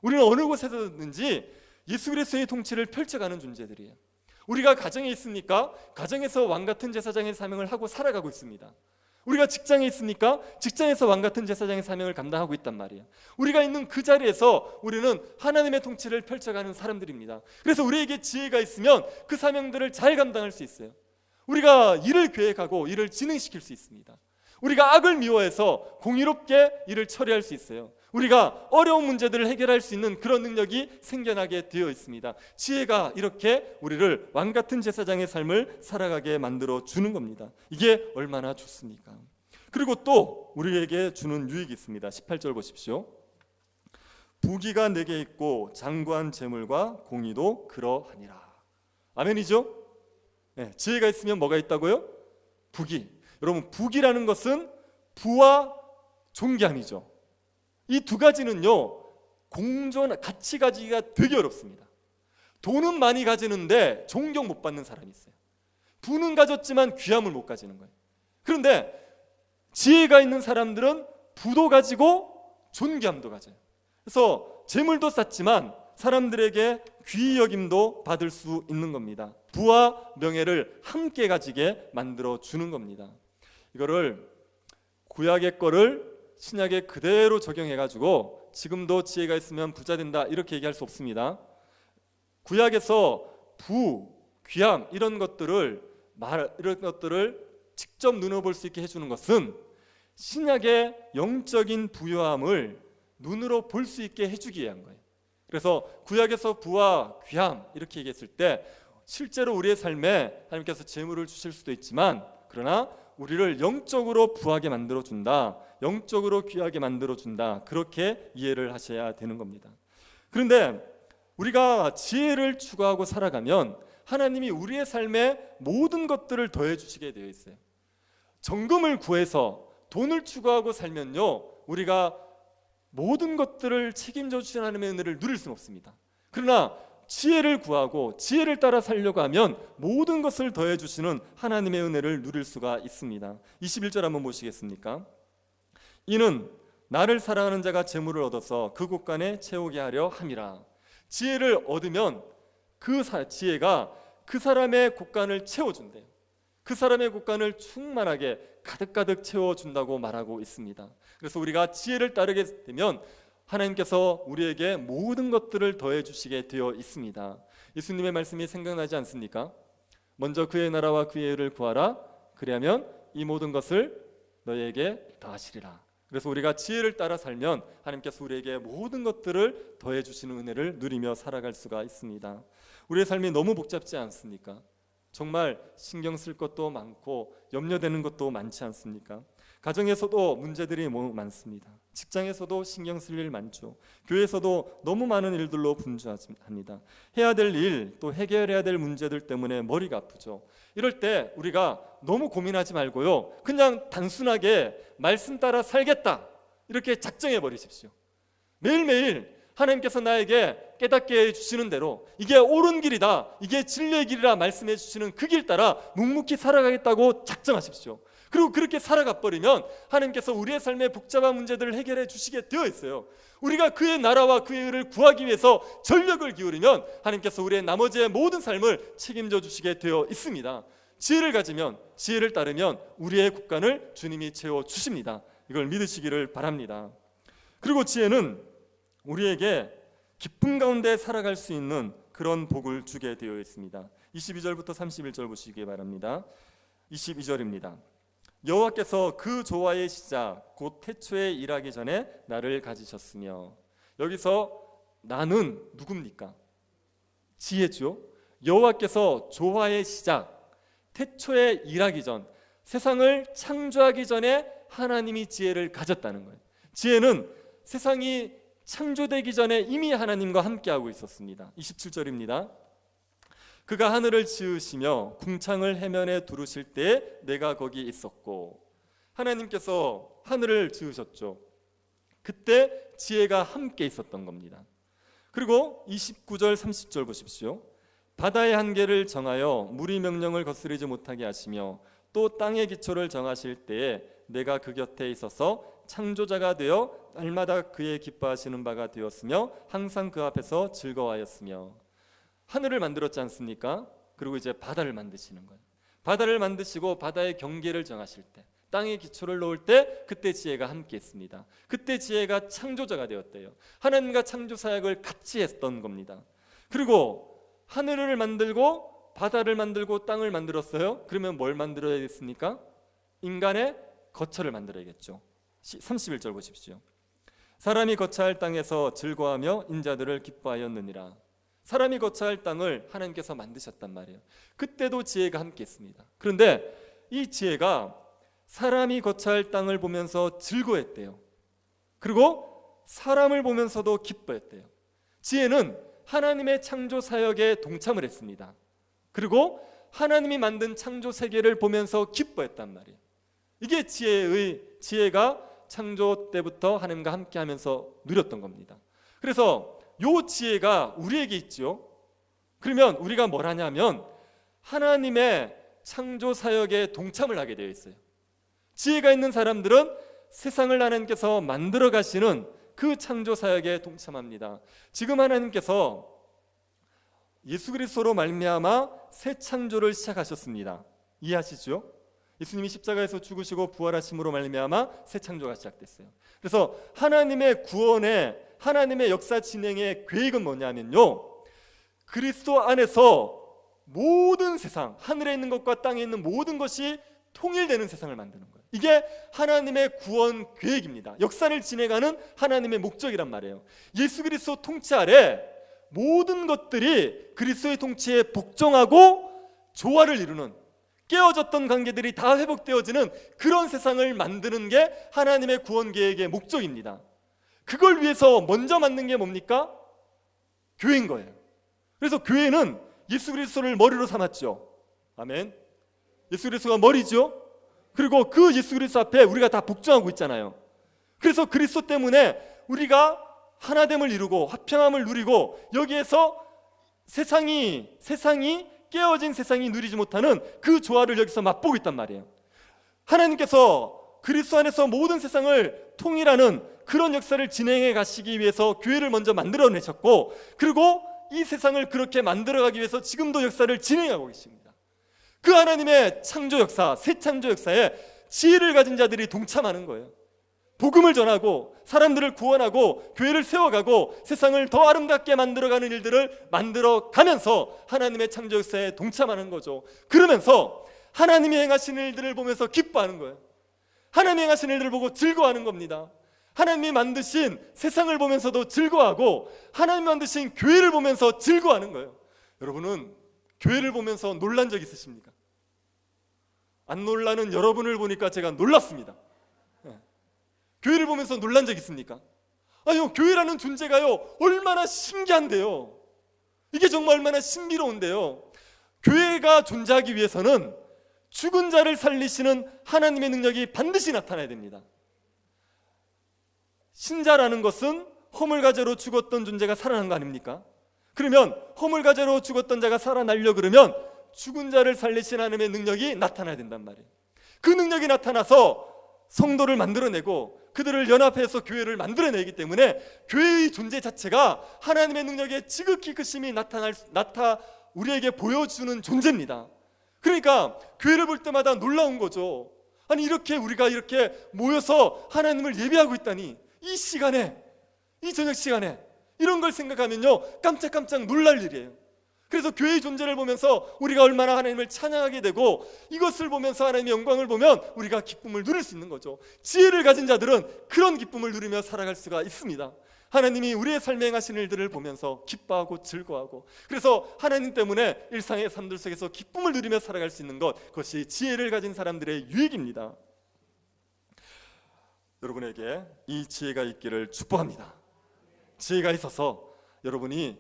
우리는 어느 곳에서든지 예수 그리스도의 통치를 펼쳐가는 존재들이에요. 우리가 가정에 있습니까? 가정에서 왕 같은 제사장의 사명을 하고 살아가고 있습니다. 우리가 직장에 있습니까? 직장에서 왕 같은 제사장의 사명을 감당하고 있단 말이에요. 우리가 있는 그 자리에서 우리는 하나님의 통치를 펼쳐가는 사람들입니다. 그래서 우리에게 지혜가 있으면 그 사명들을 잘 감당할 수 있어요. 우리가 일을 계획하고 일을 진행시킬 수 있습니다. 우리가 악을 미워해서 공의롭게 일을 처리할 수 있어요. 우리가 어려운 문제들을 해결할 수 있는 그런 능력이 생겨나게 되어 있습니다. 지혜가 이렇게 우리를 왕같은 제사장의 삶을 살아가게 만들어 주는 겁니다. 이게 얼마나 좋습니까? 그리고 또 우리에게 주는 유익이 있습니다. 18절 보십시오. 부귀가 내게 있고 장구한 재물과 공의도 그러하니라. 아멘이죠? 네, 지혜가 있으면 뭐가 있다고요? 부귀. 여러분, 부귀라는 것은 부와 존귀함이죠. 이 두 가지는요, 같이 가지기가 되게 어렵습니다. 돈은 많이 가지는데 존경 못 받는 사람이 있어요. 부는 가졌지만 귀함을 못 가지는 거예요. 그런데 지혜가 있는 사람들은 부도 가지고 존귀함도 가져요. 그래서 재물도 쌓지만 사람들에게 귀히 여김도 받을 수 있는 겁니다. 부와 명예를 함께 가지게 만들어 주는 겁니다. 이거를 구약의 거를 신약에 그대로 적용해가지고 지금도 지혜가 있으면 부자 된다 이렇게 얘기할 수 없습니다. 구약에서 부, 귀함 이런 것들을 직접 눈으로 볼 수 있게 해주는 것은 신약의 영적인 부요함을 눈으로 볼 수 있게 해주기 위한 거예요. 그래서 구약에서 부와 귀함 이렇게 얘기했을 때 실제로 우리의 삶에 하나님께서 재물을 주실 수도 있지만 그러나 우리를 영적으로 부하게 만들어준다, 영적으로 귀하게 만들어준다, 그렇게 이해를 하셔야 되는 겁니다. 그런데 우리가 지혜를 추구하고 살아가면 하나님이 우리의 삶에 모든 것들을 더해 주시게 되어 있어요. 정금을 구해서 돈을 추구하고 살면요, 우리가 모든 것들을 책임져 주시는 하나님의 은혜를 누릴 수는 없습니다. 그러나 지혜를 구하고 지혜를 따라 살려고 하면 모든 것을 더해 주시는 하나님의 은혜를 누릴 수가 있습니다. 21절 한번 보시겠습니까? 이는 나를 사랑하는 자가 재물을 얻어서 그 곳간에 채우게 하려 함이라. 지혜를 얻으면 그 지혜가 그 사람의 곳간을 채워준대요. 그 사람의 곳간을 충만하게 가득가득 채워준다고 말하고 있습니다. 그래서 우리가 지혜를 따르게 되면 하나님께서 우리에게 모든 것들을 더해 주시게 되어 있습니다. 예수님의 말씀이 생각나지 않습니까? 먼저 그의 나라와 그의 의를 구하라. 그리하면 이 모든 것을 너희에게 더하시리라. 그래서 우리가 지혜를 따라 살면 하나님께서 우리에게 모든 것들을 더해 주시는 은혜를 누리며 살아갈 수가 있습니다. 우리의 삶이 너무 복잡지 않습니까? 정말 신경 쓸 것도 많고 염려되는 것도 많지 않습니까? 가정에서도 문제들이 너무 많습니다. 직장에서도 신경 쓸 일 많죠. 교회에서도 너무 많은 일들로 분주합니다. 해야 될 일, 또 해결해야 될 문제들 때문에 머리가 아프죠. 이럴 때 우리가 너무 고민하지 말고요, 그냥 단순하게 말씀 따라 살겠다 이렇게 작정해 버리십시오. 매일매일 하나님께서 나에게 깨닫게 해주시는 대로 이게 옳은 길이다, 이게 진리의 길이라 말씀해 주시는 그 길 따라 묵묵히 살아가겠다고 작정하십시오. 그리고 그렇게 살아가 버리면 하나님께서 우리의 삶의 복잡한 문제들을 해결해 주시게 되어 있어요. 우리가 그의 나라와 그의 의를 구하기 위해서 전력을 기울이면 하나님께서 우리의 나머지의 모든 삶을 책임져 주시게 되어 있습니다. 지혜를 가지면, 지혜를 따르면 우리의 곳간을 주님이 채워 주십니다. 이걸 믿으시기를 바랍니다. 그리고 지혜는 우리에게 기쁨 가운데 살아갈 수 있는 그런 복을 주게 되어 있습니다. 22절부터 31절 보시기 바랍니다. 22절입니다. 여호와께서 그 조화의 시작 곧 태초에 일하기 전에 나를 가지셨으며, 여기서 나는 누굽니까? 지혜죠. 여호와께서 조화의 시작, 태초에 일하기 전, 세상을 창조하기 전에 하나님이 지혜를 가졌다는 거예요. 지혜는 세상이 창조되기 전에 이미 하나님과 함께하고 있었습니다. 27절입니다. 그가 하늘을 지으시며 궁창을 해면에 두르실 때 내가 거기 있었고. 하나님께서 하늘을 지으셨죠. 그때 지혜가 함께 있었던 겁니다. 그리고 29절 30절 보십시오. 바다의 한계를 정하여 물이 명령을 거스르지 못하게 하시며 또 땅의 기초를 정하실 때에 내가 그 곁에 있어서 창조자가 되어 날마다 그의 기뻐하시는 바가 되었으며 항상 그 앞에서 즐거워하였으며. 하늘을 만들었지 않습니까? 그리고 이제 바다를 만드시는 거예요. 바다를 만드시고 바다의 경계를 정하실 때, 땅의 기초를 놓을 때 그때 지혜가 함께 했습니다. 그때 지혜가 창조자가 되었대요. 하나님과 창조 사역을 같이 했던 겁니다. 그리고 하늘을 만들고 바다를 만들고 땅을 만들었어요. 그러면 뭘 만들어야겠습니까? 인간의 거처를 만들어야겠죠. 31절 보십시오. 사람이 거처할 땅에서 즐거워하며 인자들을 기뻐하였느니라. 사람이 거처할 땅을 하나님께서 만드셨단 말이에요. 그때도 지혜가 함께 했습니다. 그런데 이 지혜가 사람이 거처할 땅을 보면서 즐거워했대요. 그리고 사람을 보면서도 기뻐했대요. 지혜는 하나님의 창조 사역에 동참을 했습니다. 그리고 하나님이 만든 창조 세계를 보면서 기뻐했단 말이에요. 이게 지혜가 창조 때부터 하나님과 함께 하면서 누렸던 겁니다. 그래서 요 지혜가 우리에게 있죠. 그러면 우리가 뭘 하냐면 하나님의 창조 사역에 동참을 하게 되어 있어요. 지혜가 있는 사람들은 세상을 하나님께서 만들어 가시는 그 창조 사역에 동참합니다. 지금 하나님께서 예수 그리스도로 말미암아 새 창조를 시작하셨습니다. 이해하시죠? 예수님이 십자가에서 죽으시고 부활하심으로 말미암아 새 창조가 시작됐어요. 그래서 하나님의 구원의, 하나님의 역사 진행의 계획은 뭐냐면요, 그리스도 안에서 모든 세상, 하늘에 있는 것과 땅에 있는 모든 것이 통일되는 세상을 만드는 거예요. 이게 하나님의 구원 계획입니다. 역사를 진행하는 하나님의 목적이란 말이에요. 예수 그리스도 통치 아래 모든 것들이 그리스도의 통치에 복종하고 조화를 이루는, 깨어졌던 관계들이 다 회복되어지는 그런 세상을 만드는 게 하나님의 구원 계획의 목적입니다. 그걸 위해서 먼저 만든 게 뭡니까? 교회인 거예요. 그래서 교회는 예수 그리스도를 머리로 삼았죠. 아멘. 예수 그리스도가 머리죠. 그리고 그 예수 그리스도 앞에 우리가 다 복종하고 있잖아요. 그래서 그리스도 때문에 우리가 하나됨을 이루고 화평함을 누리고 여기에서 세상이 깨어진 세상이 누리지 못하는 그 조화를 여기서 맛보고 있단 말이에요. 하나님께서 그리스도 안에서 모든 세상을 통일하는 그런 역사를 진행해 가시기 위해서 교회를 먼저 만들어내셨고, 그리고 이 세상을 그렇게 만들어가기 위해서 지금도 역사를 진행하고 계십니다. 그 하나님의 창조 역사, 새 창조 역사에 지혜를 가진 자들이 동참하는 거예요. 복음을 전하고 사람들을 구원하고 교회를 세워가고 세상을 더 아름답게 만들어가는 일들을 만들어가면서 하나님의 창조 역사에 동참하는 거죠. 그러면서 하나님이 행하시는 일들을 보면서 기뻐하는 거예요. 하나님이 행하시는 일들을 보고 즐거워하는 겁니다. 하나님이 만드신 세상을 보면서도 즐거워하고 하나님이 만드신 교회를 보면서 즐거워하는 거예요. 여러분은 교회를 보면서 놀란 적 있으십니까? 안 놀라는 여러분을 보니까 제가 놀랐습니다. 교회를 보면서 놀란 적 있습니까? 아니요, 교회라는 존재가요 얼마나 신기한데요. 이게 정말 얼마나 신비로운데요. 교회가 존재하기 위해서는 죽은 자를 살리시는 하나님의 능력이 반드시 나타나야 됩니다. 신자라는 것은 허물과제로 죽었던 존재가 살아난 거 아닙니까? 그러면 허물과제로 죽었던 자가 살아나려 그러면 죽은 자를 살리신 하나님의 능력이 나타나야 된단 말이에요. 그 능력이 나타나서 성도를 만들어내고 그들을 연합해서 교회를 만들어내기 때문에 교회의 존재 자체가 하나님의 능력의 지극히 크심이 우리에게 보여주는 존재입니다. 그러니까 교회를 볼 때마다 놀라운 거죠. 아니, 우리가 이렇게 모여서 하나님을 예배하고 있다니, 이 시간에, 이 저녁 시간에 이런 걸 생각하면요 깜짝깜짝 놀랄 일이에요. 그래서 교회의 존재를 보면서 우리가 얼마나 하나님을 찬양하게 되고, 이것을 보면서 하나님의 영광을 보면 우리가 기쁨을 누릴 수 있는 거죠. 지혜를 가진 자들은 그런 기쁨을 누리며 살아갈 수가 있습니다. 하나님이 우리의 삶에 행하시는 일들을 보면서 기뻐하고 즐거워하고, 그래서 하나님 때문에 일상의 삶들 속에서 기쁨을 누리며 살아갈 수 있는 것, 그것이 지혜를 가진 사람들의 유익입니다. 여러분에게 이 지혜가 있기를 축복합니다. 지혜가 있어서 여러분이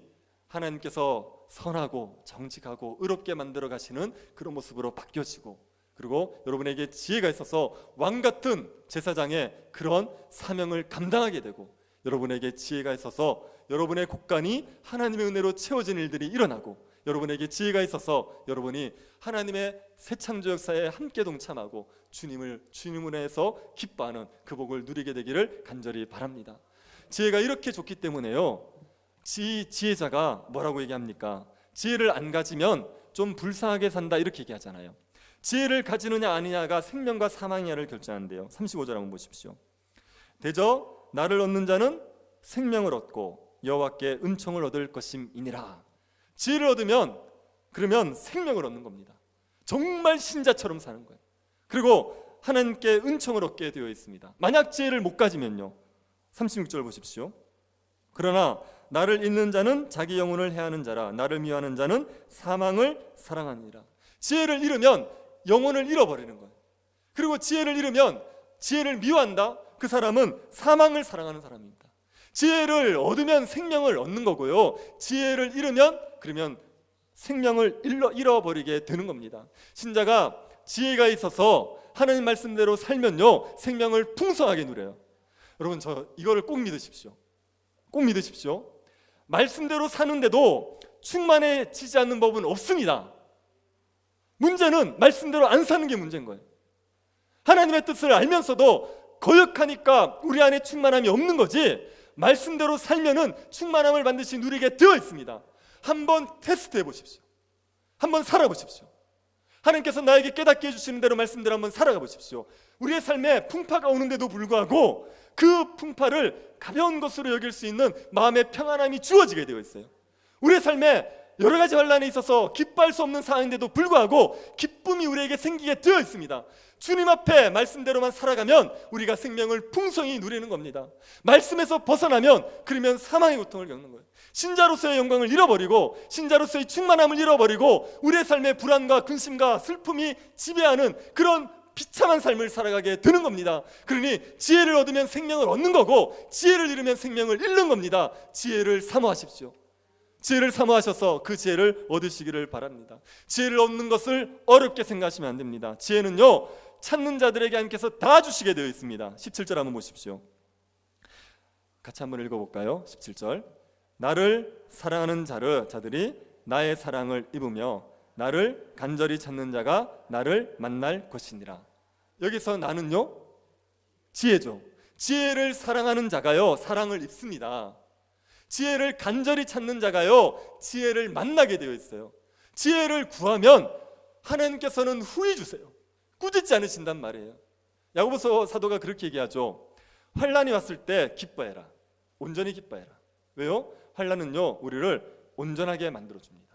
하나님께서 선하고 정직하고 의롭게 만들어 가시는 그런 모습으로 바뀌어지고, 그리고 여러분에게 지혜가 있어서 왕같은 제사장의 그런 사명을 감당하게 되고, 여러분에게 지혜가 있어서 여러분의 곳간이 하나님의 은혜로 채워진 일들이 일어나고, 여러분에게 지혜가 있어서 여러분이 하나님의 새 창조 역사에 함께 동참하고 주님을 해서 기뻐하는 그 복을 누리게 되기를 간절히 바랍니다. 지혜가 이렇게 좋기 때문에요, 지혜자가 뭐라고 얘기합니까? 지혜를 안 가지면 좀 불쌍하게 산다, 이렇게 얘기하잖아요. 지혜를 가지느냐 아니냐가 생명과 사망이냐를 결정한대요. 35절 한번 보십시오. 대저 나를 얻는 자는 생명을 얻고 여호와께 은총을 얻을 것임이니라. 지혜를 얻으면 그러면 생명을 얻는 겁니다. 정말 신자처럼 사는 거예요. 그리고 하나님께 은총을 얻게 되어 있습니다. 만약 지혜를 못 가지면요, 36절 보십시오. 그러나 나를 잊는 자는 자기 영혼을 해하는 자라. 나를 미워하는 자는 사망을 사랑하니라. 지혜를 잃으면 영혼을 잃어버리는 거예요. 그리고 지혜를 잃으면, 지혜를 미워한다, 그 사람은 사망을 사랑하는 사람입니다. 지혜를 얻으면 생명을 얻는 거고요, 지혜를 잃으면 그러면 생명을 잃어버리게 되는 겁니다. 신자가 지혜가 있어서 하나님 말씀대로 살면요 생명을 풍성하게 누려요. 여러분, 저 이거를 꼭 믿으십시오. 꼭 믿으십시오. 말씀대로 사는데도 충만해지지 않는 법은 없습니다. 문제는 말씀대로 안 사는 게 문제인 거예요. 하나님의 뜻을 알면서도 거역하니까 우리 안에 충만함이 없는 거지, 말씀대로 살면은 충만함을 반드시 누리게 되어 있습니다. 한번 테스트 해보십시오. 한번 살아보십시오. 하나님께서 나에게 깨닫게 해주시는 대로 말씀대로 한번 살아가 보십시오. 우리의 삶에 풍파가 오는데도 불구하고 그 풍파를 가벼운 것으로 여길 수 있는 마음의 평안함이 주어지게 되어 있어요. 우리의 삶에 여러 가지 환란에 있어서 기뻐할 수 없는 상황인데도 불구하고 기쁨이 우리에게 생기게 되어 있습니다. 주님 앞에 말씀대로만 살아가면 우리가 생명을 풍성히 누리는 겁니다. 말씀에서 벗어나면 그러면 사망의 고통을 겪는 거예요. 신자로서의 영광을 잃어버리고 신자로서의 충만함을 잃어버리고 우리의 삶에 불안과 근심과 슬픔이 지배하는 그런 비참한 삶을 살아가게 되는 겁니다. 그러니 지혜를 얻으면 생명을 얻는 거고 지혜를 잃으면 생명을 잃는 겁니다. 지혜를 사모하십시오. 지혜를 사모하셔서 그 지혜를 얻으시기를 바랍니다. 지혜를 얻는 것을 어렵게 생각하시면 안 됩니다. 지혜는요 찾는 자들에게 하나님께서 다 주시게 되어 있습니다. 17절 한번 보십시오. 같이 한번 읽어볼까요? 17절. 나를 사랑하는 자들이 나의 사랑을 입으며 나를 간절히 찾는 자가 나를 만날 것이니라. 여기서 나는요, 지혜죠. 지혜를 사랑하는 자가요, 사랑을 입습니다. 지혜를 간절히 찾는 자가요, 지혜를 만나게 되어 있어요. 지혜를 구하면 하나님께서는 후히 주세요. 꾸짖지 않으신단 말이에요. 야고보서 사도가 그렇게 얘기하죠. 환난이 왔을 때 기뻐해라. 온전히 기뻐해라. 왜요? 환난은요, 우리를 온전하게 만들어줍니다.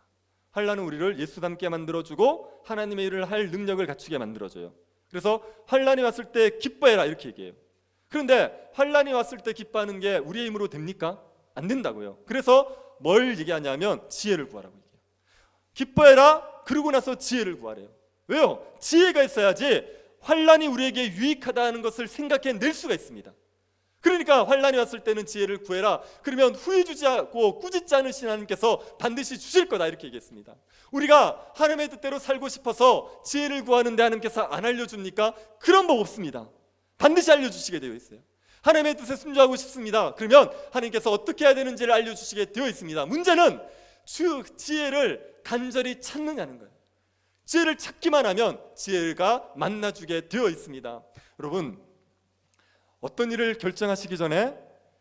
환난은 우리를 예수 닮게 만들어주고 하나님의 일을 할 능력을 갖추게 만들어줘요. 그래서 환난이 왔을 때 기뻐해라 이렇게 얘기해요. 그런데 환난이 왔을 때 기뻐하는 게 우리의 힘으로 됩니까? 안 된다고요. 그래서 뭘 얘기하냐면 지혜를 구하라고 얘기해요. 기뻐해라, 그러고 나서 지혜를 구하래요. 왜요? 지혜가 있어야지 환난이 우리에게 유익하다는 것을 생각해낼 수가 있습니다. 그러니까 환난이 왔을 때는 지혜를 구해라. 그러면 후회 주지 않고 꾸짖지 않으신 하나님께서 반드시 주실 거다 이렇게 얘기했습니다. 우리가 하나님의 뜻대로 살고 싶어서 지혜를 구하는데 하나님께서 안 알려줍니까? 그런 법 없습니다. 반드시 알려주시게 되어 있어요. 하나님의 뜻에 순종하고 싶습니다. 그러면 하나님께서 어떻게 해야 되는지를 알려주시게 되어 있습니다. 문제는 지혜를 간절히 찾느냐는 거예요. 지혜를 찾기만 하면 지혜가 만나주게 되어 있습니다. 여러분, 어떤 일을 결정하시기 전에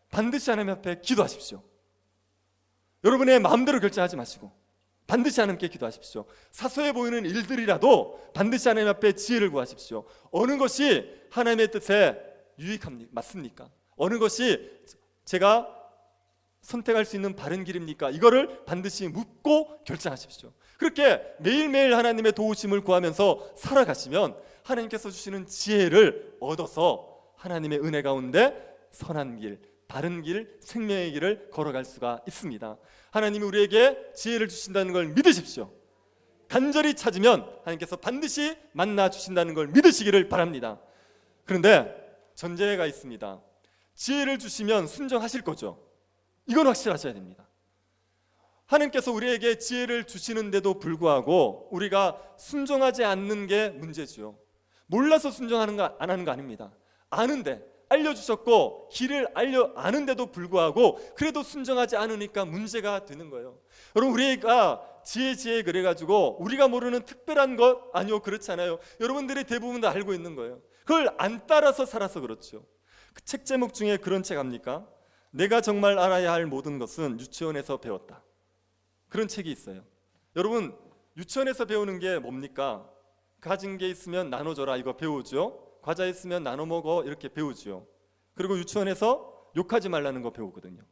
반드시 하나님 앞에 기도하십시오. 여러분의 마음대로 결정하지 마시고 반드시 하나님께 기도하십시오. 사소해 보이는 일들이라도 반드시 하나님 앞에 지혜를 구하십시오. 어느 것이 하나님의 뜻에 유익합니까? 맞습니까? 어느 것이 제가 선택할 수 있는 바른 길입니까? 이거를 반드시 묻고 결정하십시오. 그렇게 매일매일 하나님의 도우심을 구하면서 살아가시면 하나님께서 주시는 지혜를 얻어서 하나님의 은혜 가운데 선한 길, 바른 길, 생명의 길을 걸어갈 수가 있습니다. 하나님이 우리에게 지혜를 주신다는 걸 믿으십시오. 간절히 찾으면 하나님께서 반드시 만나 주신다는 걸 믿으시기를 바랍니다. 그런데 전제가 있습니다. 지혜를 주시면 순종하실 거죠. 이건 확실하셔야 됩니다. 하나님께서 우리에게 지혜를 주시는데도 불구하고 우리가 순종하지 않는 게 문제죠. 몰라서 순종하는 거 안 하는 거 아닙니다. 아는데 알려주셨고 길을 아는데도 불구하고 그래도 순종하지 않으니까 문제가 되는 거예요. 여러분, 우리가 지혜 그래가지고 우리가 모르는 특별한 것 아니요, 그렇잖아요. 여러분들이 대부분 다 알고 있는 거예요. 그걸 안 따라서 살아서 그렇죠. 그 책 제목 중에 그런 책 압니까? 내가 정말 알아야 할 모든 것은 유치원에서 배웠다. 그런 책이 있어요. 여러분, 유치원에서 배우는 게 뭡니까? 가진 게 있으면 나눠줘라 이거 배우죠. 과자 있으면 나눠 먹어 이렇게 배우죠. 그리고 유치원에서 욕하지 말라는 거 배우거든요.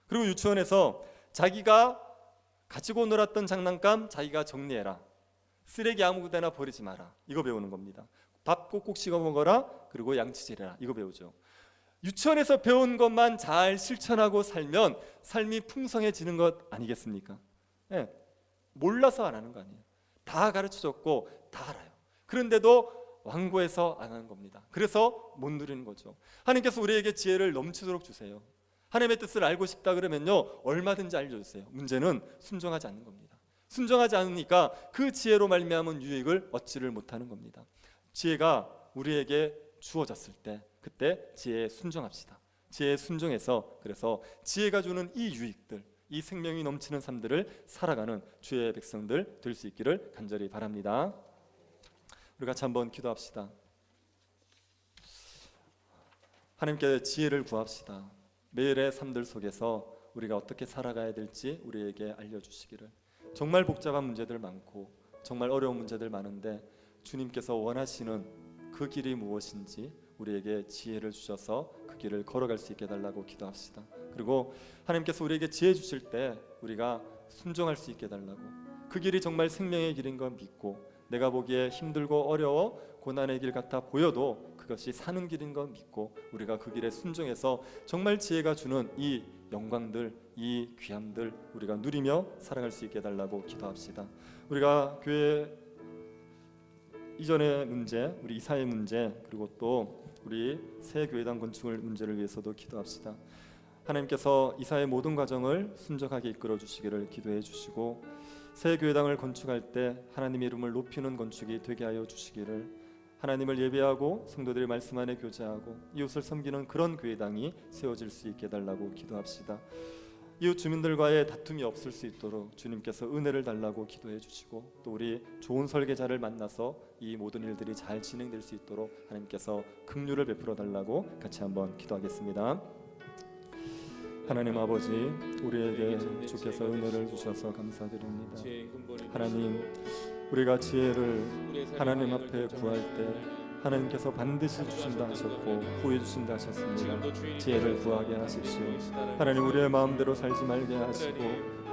그리고 유치원에서 자기가 가지고 놀았던 장난감 자기가 정리해라. 쓰레기 아무 데나 버리지 마라. 이거 배우는 겁니다. 밥 꼭꼭 씹어 먹어라. 그리고 양치질해라. 이거 배우죠. 유치원에서 배운 것만 잘 실천하고 살면 삶이 풍성해지는 것 아니겠습니까? 네. 몰라서 안 하는 거 아니에요. 다 가르쳐줬고 다 알아요. 그런데도 완고해서 안 하는 겁니다. 그래서 못 누리는 거죠. 하나님께서 우리에게 지혜를 넘치도록 주세요. 하나님의 뜻을 알고 싶다 그러면요, 얼마든지 알려주세요. 문제는 순종하지 않는 겁니다. 순종하지 않으니까 그 지혜로 말미암은 유익을 얻지를 못하는 겁니다. 지혜가 우리에게 주어졌을 때 그때 지혜에 순종합시다. 지혜에 순종해서 그래서 지혜가 주는 이 유익들, 이 생명이 넘치는 삶들을 살아가는 주의 백성들 될 수 있기를 간절히 바랍니다. 우리 같이 한번 기도합시다. 하나님께 지혜를 구합시다. 매일의 삶들 속에서 우리가 어떻게 살아가야 될지 우리에게 알려주시기를. 정말 복잡한 문제들 많고 정말 어려운 문제들 많은데 주님께서 원하시는 그 길이 무엇인지 우리에게 지혜를 주셔서 그 길을 걸어갈 수 있게 해달라고 기도합시다. 그리고 하나님께서 우리에게 지혜 주실 때 우리가 순종할 수 있게 해달라고, 그 길이 정말 생명의 길인 걸 믿고 내가 보기에 힘들고 어려워 고난의 길 같아 보여도 그것이 사는 길인 걸 믿고 우리가 그 길에 순종해서 정말 지혜가 주는 이 영광들, 이 귀함들 우리가 누리며 살아갈 수 있게 해달라고 기도합시다. 우리가 교회 이전의 문제, 우리 이사의 문제, 그리고 또 우리 새 교회당 건축을 문제를 위해서도 기도합시다. 하나님께서 이사의 모든 과정을 순적하게 이끌어 주시기를 기도해 주시고 새 교회당을 건축할 때 하나님의 이름을 높이는 건축이 되게 하여 주시기를, 하나님을 예배하고 성도들의 말씀 안에 교제하고 이웃을 섬기는 그런 교회당이 세워질 수 있게 해달라고 기도합시다. 이웃 주민들과의 다툼이 없을 수 있도록 주님께서 은혜를 달라고 기도해 주시고, 또 우리 좋은 설계자를 만나서 이 모든 일들이 잘 진행될 수 있도록 하나님께서 긍휼을 베풀어 달라고 같이 한번 기도하겠습니다. 하나님 아버지, 우리에게 주께서 은혜를 주셔서 감사드립니다. 하나님, 우리가 지혜를 하나님 앞에 구할 때 하나님께서 반드시 주신다 하셨고 후해 주신다 하셨습니다. 지혜를 구하게 하십시오. 하나님, 우리의 마음대로 살지 말게 하시고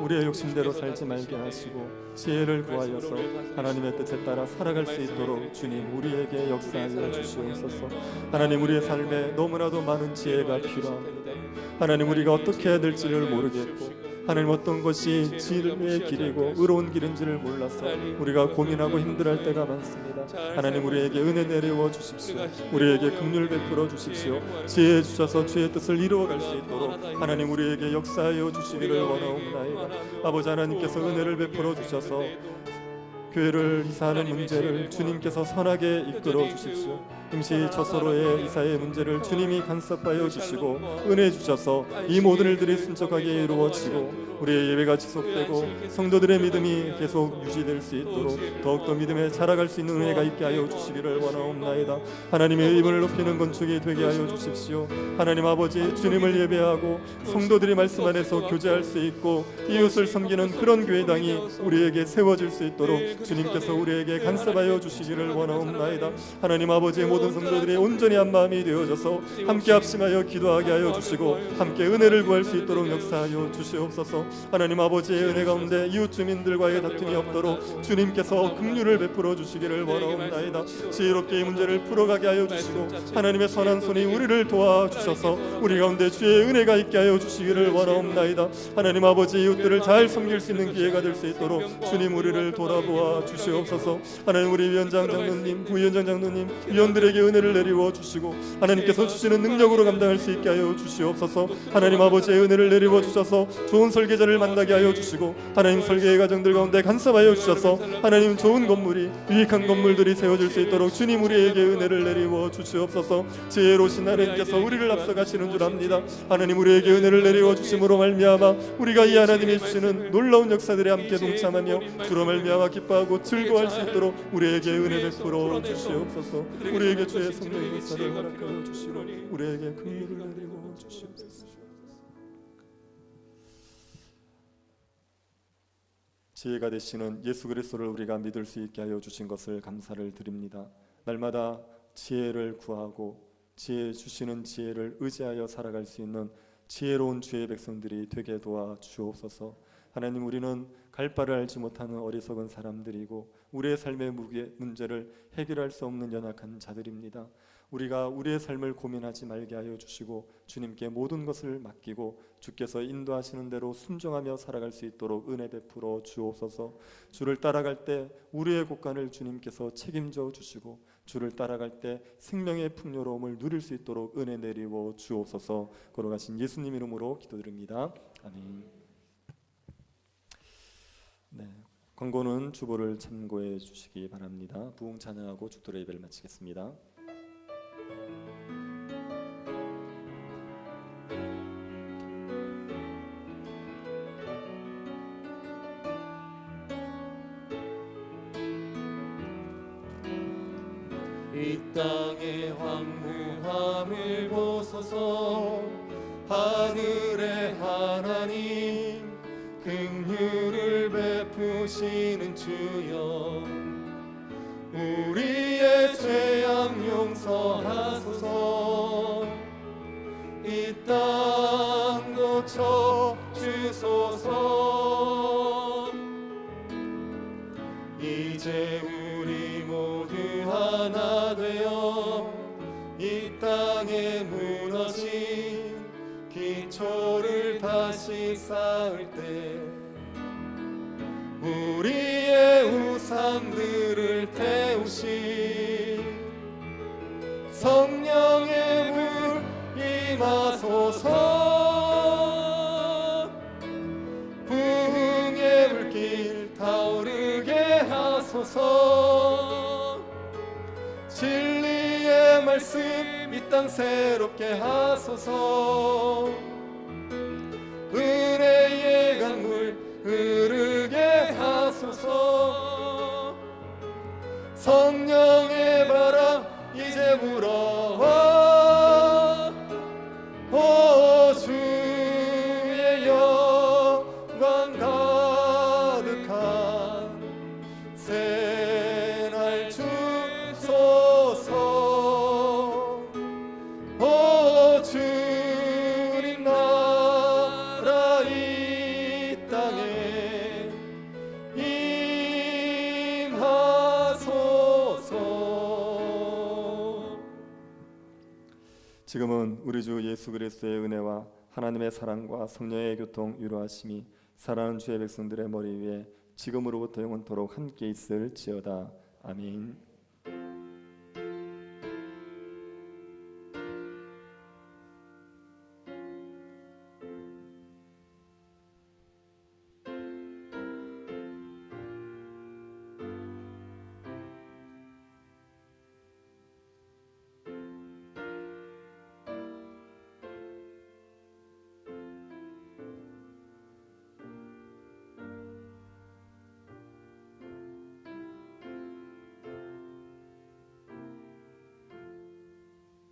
우리의 욕심대로 살지 말게 하시고 지혜를 구하여서 하나님의 뜻에 따라 살아갈 수 있도록 주님 우리에게 역사하여 주시옵소서. 하나님, 우리의 삶에 너무나도 많은 지혜가 필요합니다. 하나님, 우리가 어떻게 해야 될지를 모르겠고 하나님, 어떤 것이 지혜의 길이고 의로운 길인지를 몰라서 우리가 고민하고 힘들어할 때가 많습니다. 하나님, 우리에게 은혜 내려 주십시오. 우리에게 긍휼 베풀어 주십시오. 지혜 주셔서 주의 뜻을 이루어갈 수 있도록 하나님 우리에게 역사하여 주시기를 원하옵나이다. 아버지 하나님께서 은혜를 베풀어 주셔서 교회를 이사하는 문제를 주님께서 선하게 이끌어 주십시오. 임시 저서로의 이사의 문제를 주님이 간섭하여 주시고 은혜 주셔서 이 모든 일들이 순적하게 이루어지고 우리의 예배가 지속되고 성도들의 믿음이 계속 유지될 수 있도록 더욱더 믿음에 자라갈 수 있는 은혜가 있게 하여 주시기를 원하옵나이다. 하나님의 이름을 높이는 건축이 되게 하여 주십시오. 하나님 아버지, 주님을 예배하고 성도들이 말씀 안에서 교제할 수 있고 이웃을 섬기는 그런 교회당이 우리에게 세워질 수 있도록 주님께서 우리에게 간섭하여 주시기를 원하옵나이다. 하나님 아버지의 모든 성도들이 온전히 한 마음이 되어져서 함께 합심하여 기도하게 하여 주시고 함께 은혜를 구할 수 있도록 역사하여 주시옵소서. 하나님 아버지의 은혜 가운데 이웃 주민들과의 다툼이 없도록 주님께서 긍휼을 베풀어 주시기를 원하옵나이다. 지혜롭게 이 문제를 풀어가게 하여 주시고 하나님의 선한 손이 우리를 도와주셔서 우리 가운데 주의 은혜가 있게 하여 주시기를 원하옵나이다. 하나님 아버지, 이웃들을 잘 섬길 수 있는 기회가 될 수 있도록 주님 우리를 돌아보아 주시옵소서. 하나님, 우리 위원장 장로님, 부위원장 장로님, 위원들에게 은혜를 내리워 주시고 하나님께서 주시는 능력으로 감당할 수 있게 하여 주시옵소서. 하나님 아버지의 은혜를 내리워 주셔서 좋은 설계자를 만나게 하여 주시고 하나님 설계의 과정들 가운데 간섭하여 주셔서 하나님 좋은 건물이 유익한 건물들이 세워질 수 있도록 주님 우리에게 은혜를 내리워 주시옵소서. 지혜로우신 하나님께서 우리를 앞서가시는 줄 압니다. 하나님, 우리에게 은혜를 내리워 주심으로 말미암아 우리가 이 하나님이 주시는 놀라운 역사들에 함께 동참하며 주로 말미암아 기뻐하고 즐거워할 수 있도록 우리에게 은혜 베풀어 주시옵소서. 우리에게 주의 성령의 역사를 허락하여 주시고 우리에게 긍휼을 내리워 주시옵소서. 지혜가 되시는 예수 그리스도를 우리가 믿을 수 있게 하여 주신 것을 감사를 드립니다. 날마다 지혜를 구하고 지혜 주시는 지혜를 의지하여 살아갈 수 있는 지혜로운 주의 백성들이 되게 도와 주옵소서. 하나님, 우리는 갈 바를 알지 못하는 어리석은 사람들이고 우리의 삶의 문제를 해결할 수 없는 연약한 자들입니다. 우리가 우리의 삶을 고민하지 말게 하여 주시고 주님께 모든 것을 맡기고 주께서 인도하시는 대로 순종하며 살아갈 수 있도록 은혜 베풀어 주옵소서. 주를 따라갈 때 우리의 곳간을 주님께서 책임져 주시고 주를 따라갈 때 생명의 풍요로움을 누릴 수 있도록 은혜 내리워 주옵소서. 걸어가신 예수님 이름으로 기도드립니다. 아멘. 네, 광고는 주보를 참고해 주시기 바랍니다. 부흥 찬양하고 죽도록 예배를 마치겠습니다. 이 땅의 황무함을 보소서. 하늘의 하나님, 긍휼을 베푸시는 주여, 우리의 죄악 용서하소서. 이 땅 고쳐 주소서. 이제 우리 모두 하나 되어 이 땅에 무너진 기초를 다시 쌓을 때 우리의 우상들을 태우신 성령의 물 임하소서. 부흥의 물길 타오르게 하소서. 진리의 말씀 이 땅 새롭게 하소서. 은혜 베풀어 오 주의 영광 가득한 새날 주소서 오 주님 나라 이 땅에 임하소서. 지금은 우리 주 예수 그리스도의 은혜와 하나님의 사랑과 성령의 교통 위로하심이 사랑하는 주의 백성들의 머리 위에 지금으로부터 영원토록 함께 있을지어다. 아멘.